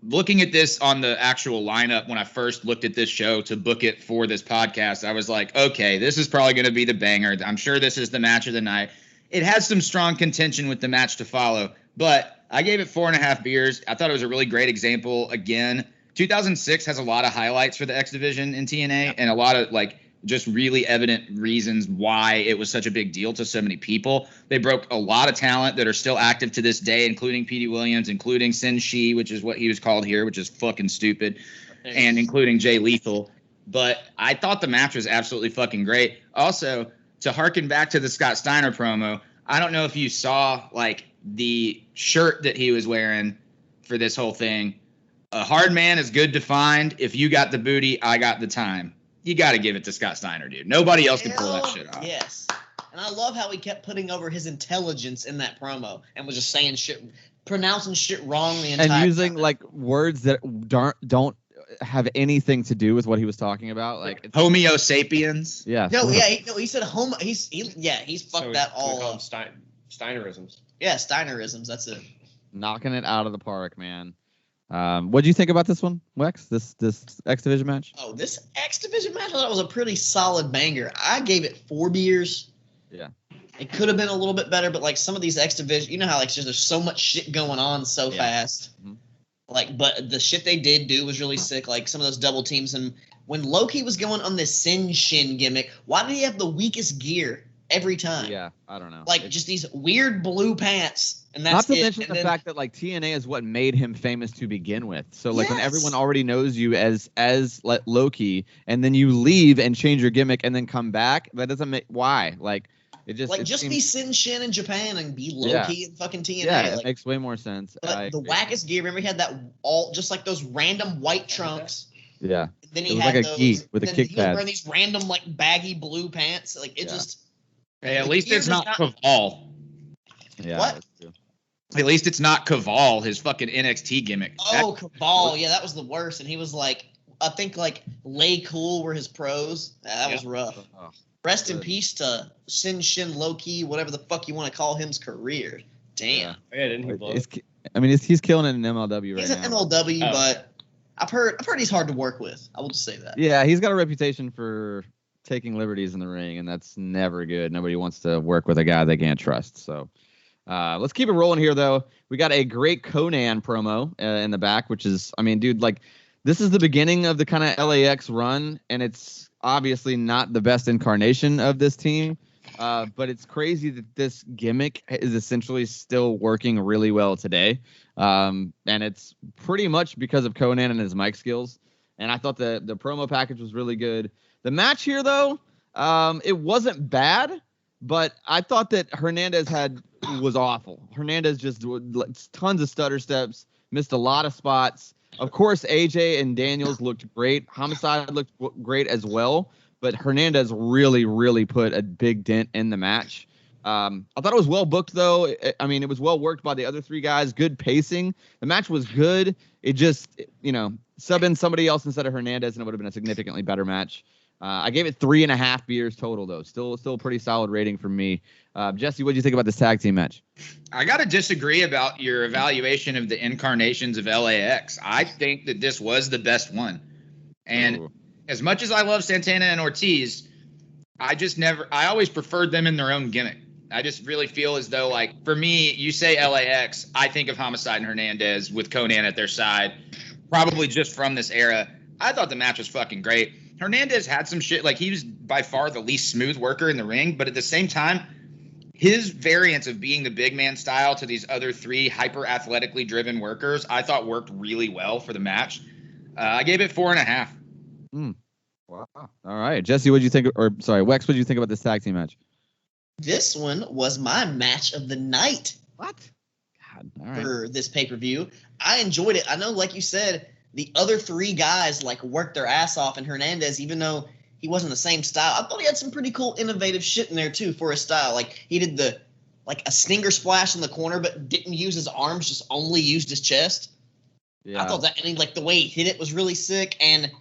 looking at this on the actual lineup when I first looked at this show to book it for this podcast, I was like, okay, this is probably going to be the banger. I'm sure this is the match of the night. It has some strong contention with the match to follow, but I gave it 4.5 beers. I thought it was a really great example. Again, 2006 has a lot of highlights for the X Division in TNA and a lot of just really evident reasons why it was such a big deal to so many people. They broke a lot of talent that are still active to this day, including Petey Williams, including Sin Shi, which is what he was called here, which is fucking stupid, and including Jay Lethal. But I thought the match was absolutely fucking great. Also, to harken back to the Scott Steiner promo, I don't know if you saw the shirt that he was wearing for this whole thing. A hard man is good to find. If you got the booty, I got the time. You got to give it to Scott Steiner, dude. Nobody else can pull that shit off. Yes. And I love how he kept putting over his intelligence in that promo and was just saying shit, pronouncing shit wrong the entire time. And using words that don't have anything to do with what he was talking about. Homeo sapiens. Yeah. He said homo. He's fucked that all up. Steinerisms. Yeah, Steinerisms. That's it. Knocking it out of the park, man. What do you think about this one, Wex? This X Division match? Oh, this X Division match, I thought it was a pretty solid banger. I gave it 4 beers. Yeah. It could have been a little bit better, but some of these X Division, you know how there's so much shit going on so fast. Mm-hmm. But the shit they did do was really sick. Some of those double teams, and when Loki was going on this Sin Shin gimmick, why did he have the weakest gear every time? Yeah, I don't know. Just these weird blue pants. And that's not to mention the fact that TNA is what made him famous to begin with. So when everyone already knows you as Loki, and then you leave and change your gimmick and then come back, that doesn't make why it just be Sin Shin in Japan and be Loki in fucking TNA. Yeah, it makes way more sense. But the wackest gear. Remember, he had that just those random white trunks. Yeah. And then he had those, gi with a kick pad. He was wearing these random baggy blue pants. Hey, at least it's not Caval. Yeah. What? That's true. At least it's not Caval, his fucking NXT gimmick. Oh, Caval. Yeah, that was the worst. And he was I think like Lay Cool were his pros. That was rough. Oh, Rest in peace to Sin Shin Loki, whatever the fuck you want to call him's career. Damn. Yeah, didn't he blow? He's killing it in MLW right now. He's an MLW, but I've heard he's hard to work with. I will just say that. Yeah, he's got a reputation for taking liberties in the ring, and that's never good. Nobody wants to work with a guy they can't trust. So let's keep it rolling here, though. We got a great Conan promo in the back, which is, I mean, dude, like, this is the beginning of the kind of LAX run, and it's obviously not the best incarnation of this team. But it's crazy that this gimmick is essentially still working really well today. And it's pretty much because of Conan and his mic skills. And I thought the promo package was really good. The match here, though, it wasn't bad, but I thought that Hernandez was awful. Hernandez just tons of stutter steps, missed a lot of spots. Of course, AJ and Daniels looked great. Homicide looked great as well. But Hernandez really, really put a big dent in the match. I thought it was well booked, though. I mean, it was well worked by the other three guys. Good pacing. The match was good. It just, sub in somebody else instead of Hernandez, and it would have been a significantly better match. I gave it 3.5 beers total, though. Still a pretty solid rating from me. Jesse, what did you think about this tag team match? I got to disagree about your evaluation of the incarnations of LAX. I think that this was the best one. And as much as I love Santana and Ortiz, I always preferred them in their own gimmick. I just really feel as though, like, for me, you say LAX, I think of Homicide and Hernandez with Conan at their side, probably just from this era. I thought the match was fucking great. Hernandez had some shit, like, he was by far the least smooth worker in the ring, but at the same time, his variance of being the big man style to these other three hyper athletically driven workers, I thought worked really well for the match. I gave it 4.5. Wow. All right. Jesse, Wex, what did you think about this tag team match? This one was my match of the night. What? God, all right. For this pay-per-view. I enjoyed it. I know, like you said, the other three guys like worked their ass off, and Hernandez, even though he wasn't the same style, I thought he had some pretty cool, innovative shit in there too for his style. Like he did a stinger splash in the corner, but didn't use his arms, just only used his chest. Yeah. I thought that, and the way he hit it was really sick, and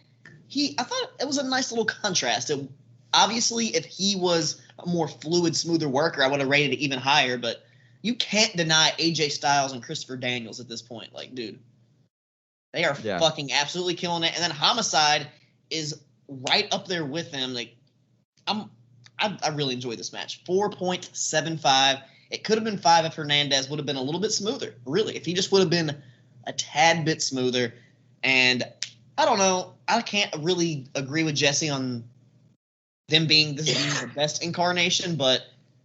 I thought it was a nice little contrast. Obviously, if he was a more fluid, smoother worker, I would have rated it even higher, but you can't deny AJ Styles and Christopher Daniels at this point. Like, dude, they are fucking absolutely killing it. And then Homicide is right up there with him. Like, I really enjoyed this match. 4.75. It could have been 5 if Hernandez would have been a little bit smoother. Really, if he just would have been a tad bit smoother. And I don't know. I can't really agree with Jesse on them being the best incarnation, but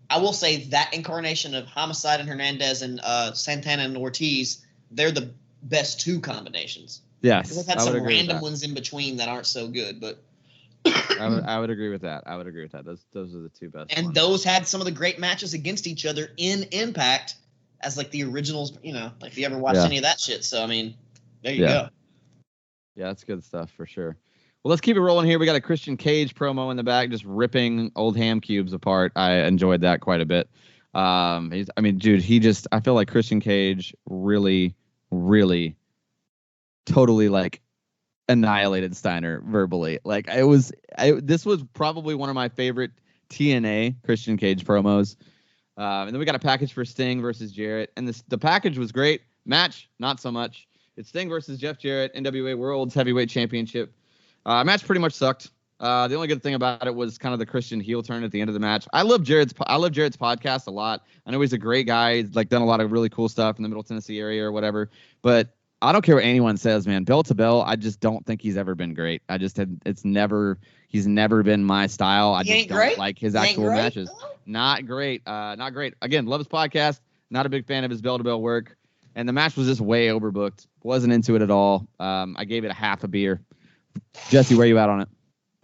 I will say that incarnation of Homicide and Hernandez and Santana and Ortiz, they're the best two combinations. Yes, they've had some random ones in between that aren't so good, but I would agree with that. Those are the two best. And those had some of the great matches against each other in Impact as like the originals. Like if you ever watched any of that shit. So I mean, there you go. Yeah, that's good stuff for sure. Well, let's keep it rolling here. We got a Christian Cage promo in the back, just ripping old ham cubes apart. I enjoyed that quite a bit. I feel like Christian Cage really, really, totally like annihilated Steiner verbally. Like this was probably one of my favorite TNA Christian Cage promos. And then we got a package for Sting versus Jarrett, and the package was great. Match, not so much. It's Sting versus Jeff Jarrett, NWA World's Heavyweight Championship. Match pretty much sucked. The only good thing about it was kind of the Christian heel turn at the end of the match. I love Jarrett's podcast a lot. I know he's a great guy. He's like done a lot of really cool stuff in the Middle Tennessee area or whatever. But I don't care what anyone says, man. Bell to bell, I just don't think he's ever been great. He's never been my style. I just don't like his actual matches. Not great. Not great. Again, love his podcast. Not a big fan of his bell to bell work. And the match was just way overbooked. Wasn't into it at all. I gave it a half a beer. Jesse, where you at on it?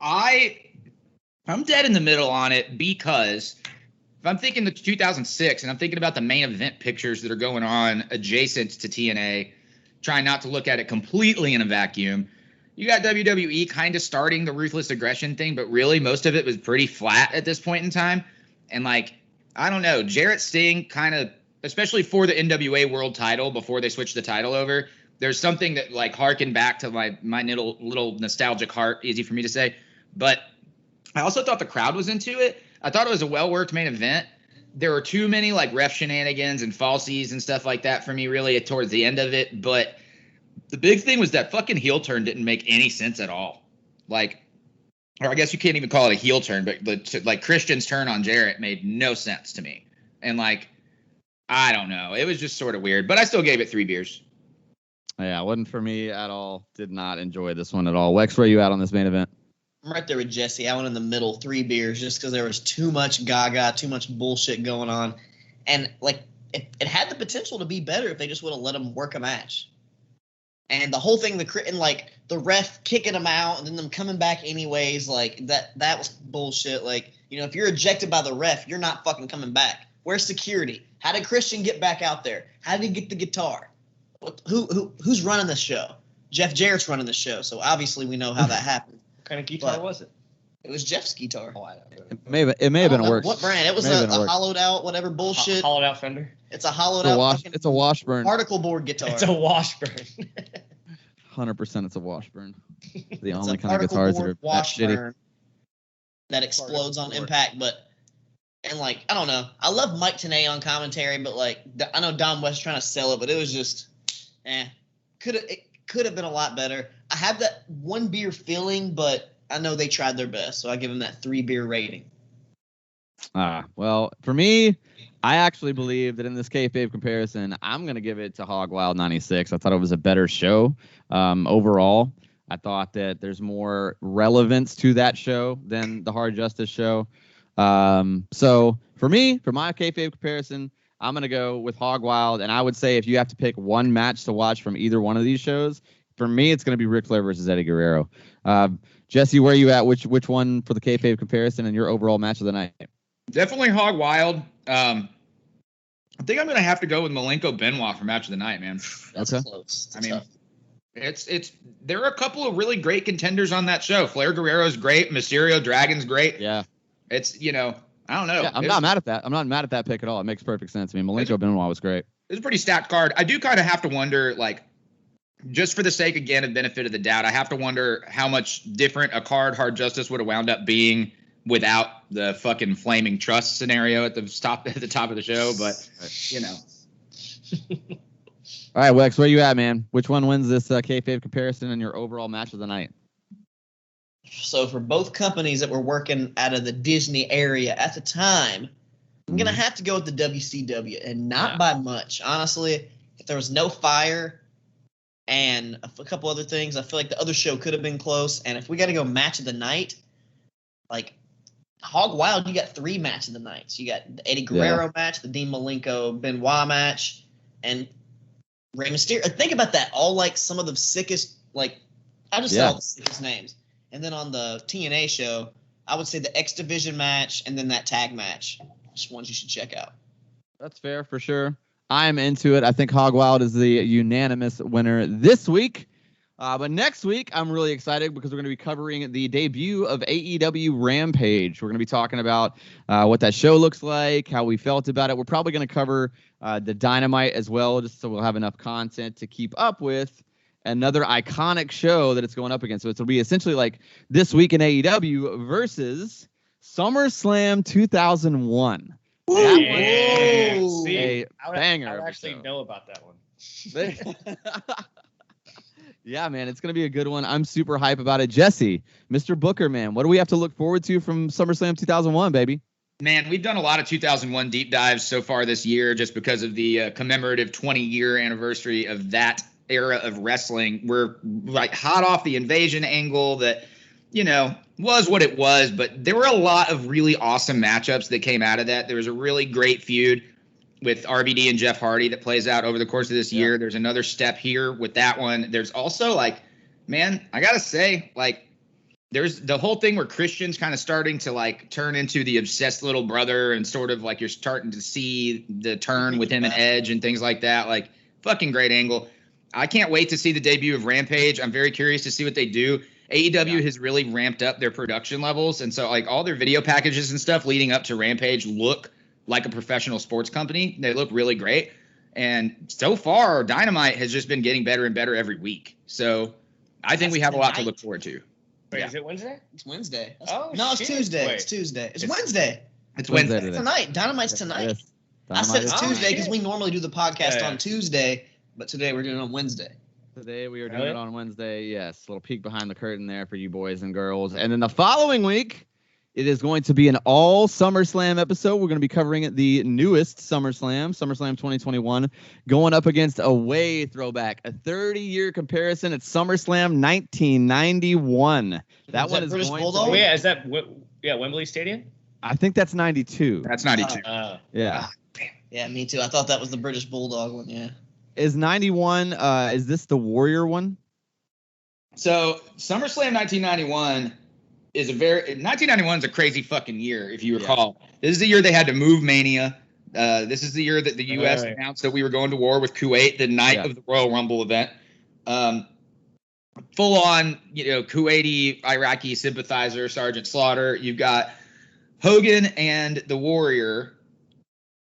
I'm dead in the middle on it because if I'm thinking the 2006 and I'm thinking about the main event pictures that are going on adjacent to TNA, trying not to look at it completely in a vacuum, you got WWE kind of starting the ruthless aggression thing, but really most of it was pretty flat at this point in time. And like, I don't know, Jarrett Sting kind of, especially for the NWA World title before they switched the title over, there's something that like harkened back to my little nostalgic heart, easy for me to say. But I also thought the crowd was into it. I thought it was a well-worked main event. There were too many like ref shenanigans and falsies and stuff like that for me really towards the end of it. But the big thing was that fucking heel turn didn't make any sense at all. Like, or I guess you can't even call it a heel turn, but like Christian's turn on Jarrett made no sense to me. And like, I don't know. It was just sort of weird, but I still gave it 3 beers. Yeah, it wasn't for me at all. Did not enjoy this one at all. Wex, where are you at on this main event? I'm right there with Jesse. I went in the middle, 3 beers, just because there was too much gaga, too much bullshit going on. And, like, it had the potential to be better if they just would have let them work a match. And the whole thing, the ref kicking them out and then them coming back anyways, like, that was bullshit. Like, you know, if you're ejected by the ref, you're not fucking coming back. Where's security? How did Christian get back out there? How did he get the guitar? Who's running the show? Jeff Jarrett's running the show, so obviously we know how that happened. What kind of guitar was it? It was Jeff's guitar. Oh, I know. It may have been worse. What brand? It was a hollowed out, whatever bullshit. Hollowed out Fender. It's a hollowed out. It's a Washburn. Particle board guitar. It's a Washburn. 100% it's a Washburn. The It's only a kind of guitars that are Washburn that explodes on impact, and like, I don't know. I love Mike Tenay on commentary, but like, I know Dom West trying to sell it, but it was just, it could have been a lot better. I have that 1 beer feeling, but I know they tried their best, so I give them that 3 beer rating. Well, for me, I actually believe that in this kayfabe comparison, I'm going to give it to Hog Wild 96. I thought it was a better show overall. I thought that there's more relevance to that show than the Hard Justice show. So for me, for my kayfabe comparison, I'm going to go with Hog Wild. And I would say if you have to pick one match to watch from either one of these shows, for me, it's going to be Ric Flair versus Eddie Guerrero. Jesse, where are you at? Which one for the kayfabe comparison and your overall match of the night? Definitely Hog Wild. I think I'm going to have to go with Malenko Benoit for match of the night, man. That's close. I mean, there are a couple of really great contenders on that show. Flair Guerrero's great. Mysterio Dragon's great. Yeah. It's, I don't know. Yeah, I'm not mad at that. I'm not mad at that pick at all. It makes perfect sense. I mean, Malenko Benoit was great. It's a pretty stacked card. I do kind of have to wonder, like, just for the sake, again, of benefit of the doubt, I have to wonder how much different a card Hard Justice would have wound up being without the fucking flaming trust scenario at the top of the show. But, All right, Wex, where you at, man? Which one wins this kayfabe comparison and your overall match of the night? So for both companies that were working out of the Disney area at the time, I'm going to have to go with the WCW, and not by much. Honestly, if there was no fire and a couple other things, I feel like the other show could have been close. And if we got to go match of the night, like Hog Wild, you got 3 match of the nights. You got the Eddie Guerrero match, the Dean Malenko Benoit match, and Rey Mysterio. Think about that. All like some of the sickest, like, I just said all the sickest names. And then on the TNA show, I would say the X Division match and then that tag match. Just ones you should check out. That's fair for sure. I'm into it. I think Hog Wild is the unanimous winner this week. But next week, I'm really excited because we're going to be covering the debut of AEW Rampage. We're going to be talking about what that show looks like, how we felt about it. We're probably going to cover the Dynamite as well, just so we'll have enough content to keep up with another iconic show that it's going up against. So it'll be essentially like This Week in AEW versus SummerSlam 2001. Woo! That was a banger. I actually know about that one. Yeah, man, it's going to be a good one. I'm super hype about it. Jesse, Mr. Booker, man, what do we have to look forward to from SummerSlam 2001, baby? Man, we've done a lot of 2001 deep dives so far this year just because of the commemorative 20-year anniversary of that era of wrestling. We're like hot off the Invasion angle that, was what it was, but there were a lot of really awesome matchups that came out of that. There was a really great feud with RVD and Jeff Hardy that plays out over the course of this year. There's another step here with that one. There's also I gotta say, there's the whole thing where Christian's kind of starting to turn into the obsessed little brother, and sort of you're starting to see the turn with him and Edge and things like that. Fucking great angle. I can't wait to see the debut of Rampage. I'm very curious to see what they do. AEW has really ramped up their production levels, and so all their video packages and stuff leading up to Rampage look like a professional sports company. They look really great. And so far, Dynamite has just been getting better and better every week. So I think we have a lot to look forward to. Wait, is it Wednesday? It's Wednesday. It's Tuesday. Wait. It's Tuesday. It's Wednesday. It's Wednesday today. Tonight. Dynamite's tonight. I said it's Tuesday because we normally do the podcast on Tuesday, but today we're doing it on Wednesday. Today we are doing it on Wednesday. Yes, a little peek behind the curtain there for you boys and girls. And then the following week, it is going to be an all SummerSlam episode. We're going to be covering the newest SummerSlam 2021, going up against a way throwback, a 30-year comparison. It's SummerSlam 1991. That one is British going Bulldog? to be, is that Wembley Stadium? I think that's 92. That's 92. Yeah. Yeah, me too. I thought that was the British Bulldog one. Yeah. Is 91? Is this the Warrior one? So SummerSlam 1991 is 1991 is a crazy fucking year, if you recall. Yeah. This is the year they had to move Mania. This is the year that the U.S. announced that we were going to war with Kuwait the night of the Royal Rumble event. Full on, Kuwaiti Iraqi sympathizer Sergeant Slaughter. You've got Hogan and the Warrior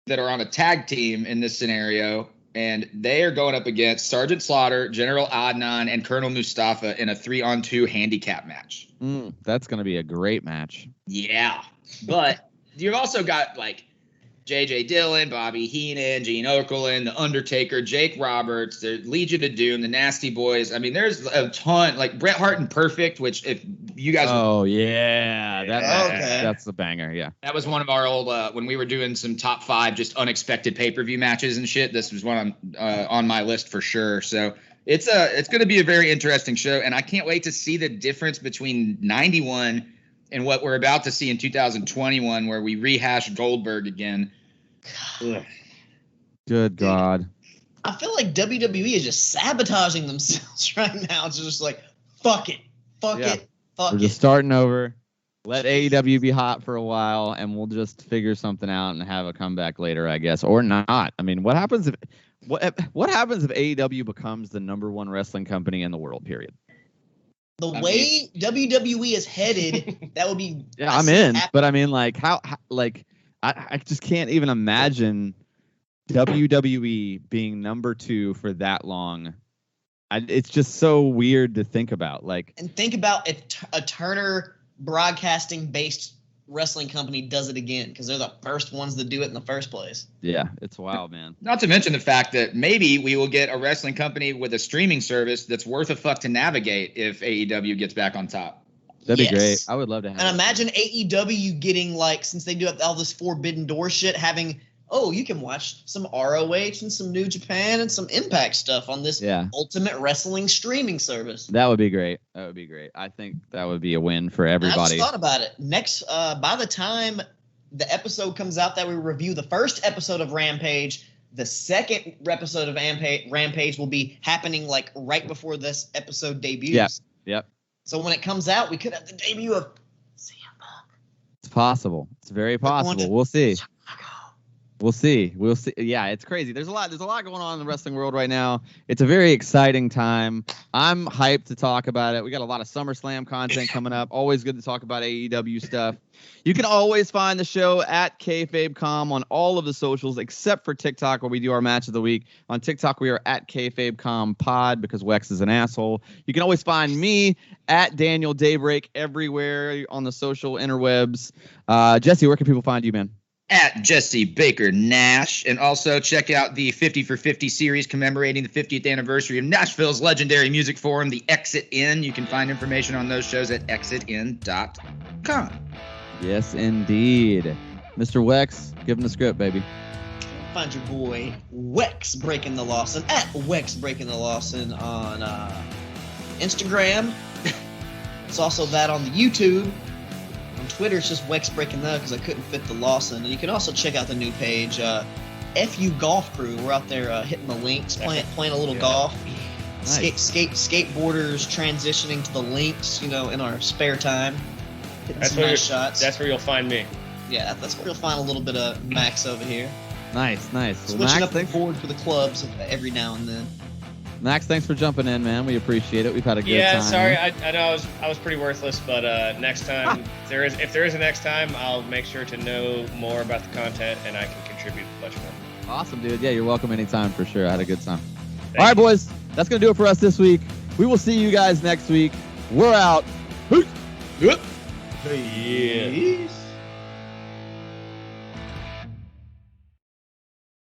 that are on a tag team in this scenario, and they are going up against Sergeant Slaughter, General Adnan, and Colonel Mustafa in a 3-on-2 handicap match. That's going to be a great match. Yeah, but you've also got like J.J. Dillon, Bobby Heenan, Gene Okerlund, The Undertaker, Jake Roberts, the Legion of Doom, the Nasty Boys. I mean, there's a ton, like Bret Hart and Perfect, which if you guys... Oh, yeah. That's the banger, yeah. That was one of our old, when we were doing some top 5 just unexpected pay-per-view matches and shit, this was one on my list for sure. So it's going to be a very interesting show, and I can't wait to see the difference between 91 and what we're about to see in 2021, where we rehash Goldberg again. Good God. I feel like WWE is just sabotaging themselves right now. It's just like, fuck it. We're just starting over. Let AEW be hot for a while, and we'll just figure something out and have a comeback later, I guess, or not. I mean, what happens if AEW becomes the #1 wrestling company in the world? Period. The way WWE is headed, that would be. Yeah, I'm in. But I mean, like, how I just can't even imagine WWE being #2 for that long. It's just so weird to think about. And think about if a Turner Broadcasting-based wrestling company does it again, because they're the first ones to do it in the first place. Yeah, it's wild, man. Not to mention the fact that maybe we will get a wrestling company with a streaming service that's worth a fuck to navigate if AEW gets back on top. That'd be great. I would love to have. And imagine AEW getting, like, since they do have all this Forbidden Door shit, having, you can watch some ROH and some New Japan and some Impact stuff on this Ultimate Wrestling streaming service. That would be great. I think that would be a win for everybody. I just thought about it. Next, by the time the episode comes out that we review the first episode of Rampage, the second episode of Rampage will be happening like right before this episode debuts. Yep. So when it comes out, we could have the debut of CM Punk. It's possible. It's very possible. We'll see. We'll see. Yeah, it's crazy. There's a lot going on in the wrestling world right now. It's a very exciting time. I'm hyped to talk about it. We got a lot of SummerSlam content coming up. Always good to talk about AEW stuff. You can always find the show at KayfabeCom on all of the socials except for TikTok, where we do our match of the week. On TikTok, we are at KayfabeComPod because Wex is an asshole. You can always find me at Daniel Daybreak everywhere on the social interwebs. Jesse, where can people find you, man? At Jesse Baker Nash, and also check out the 50 for 50 series commemorating the 50th anniversary of Nashville's legendary music forum, the Exit In. You can find information on those shows at exitin.com. Yes, indeed. Mr. Wex, give him the script, baby. Find your boy Wex Breaking the Lawson at Wex Breaking the Lawson on Instagram. It's also that on the YouTube. On Twitter, it's just Wex Breaking the, because I couldn't fit the Lawson. And you can also check out the new page, FU Golf Crew. We're out there hitting the links, playing a little golf. Nice. Skateboarders transitioning to the links, in our spare time. Hitting some nice shots. That's where you'll find me. Yeah, that's where you'll find a little bit of Max over here. Nice. Switching up the board for the clubs every now and then. Max, thanks for jumping in, man. We appreciate it. We've had a good time. Yeah, sorry. I know I was pretty worthless, but next time, if there is a next time, I'll make sure to know more about the content and I can contribute much more. Awesome, dude. Yeah, you're welcome anytime for sure. I had a good time. All right, boys. That's going to do it for us this week. We will see you guys next week. We're out. Peace. Peace.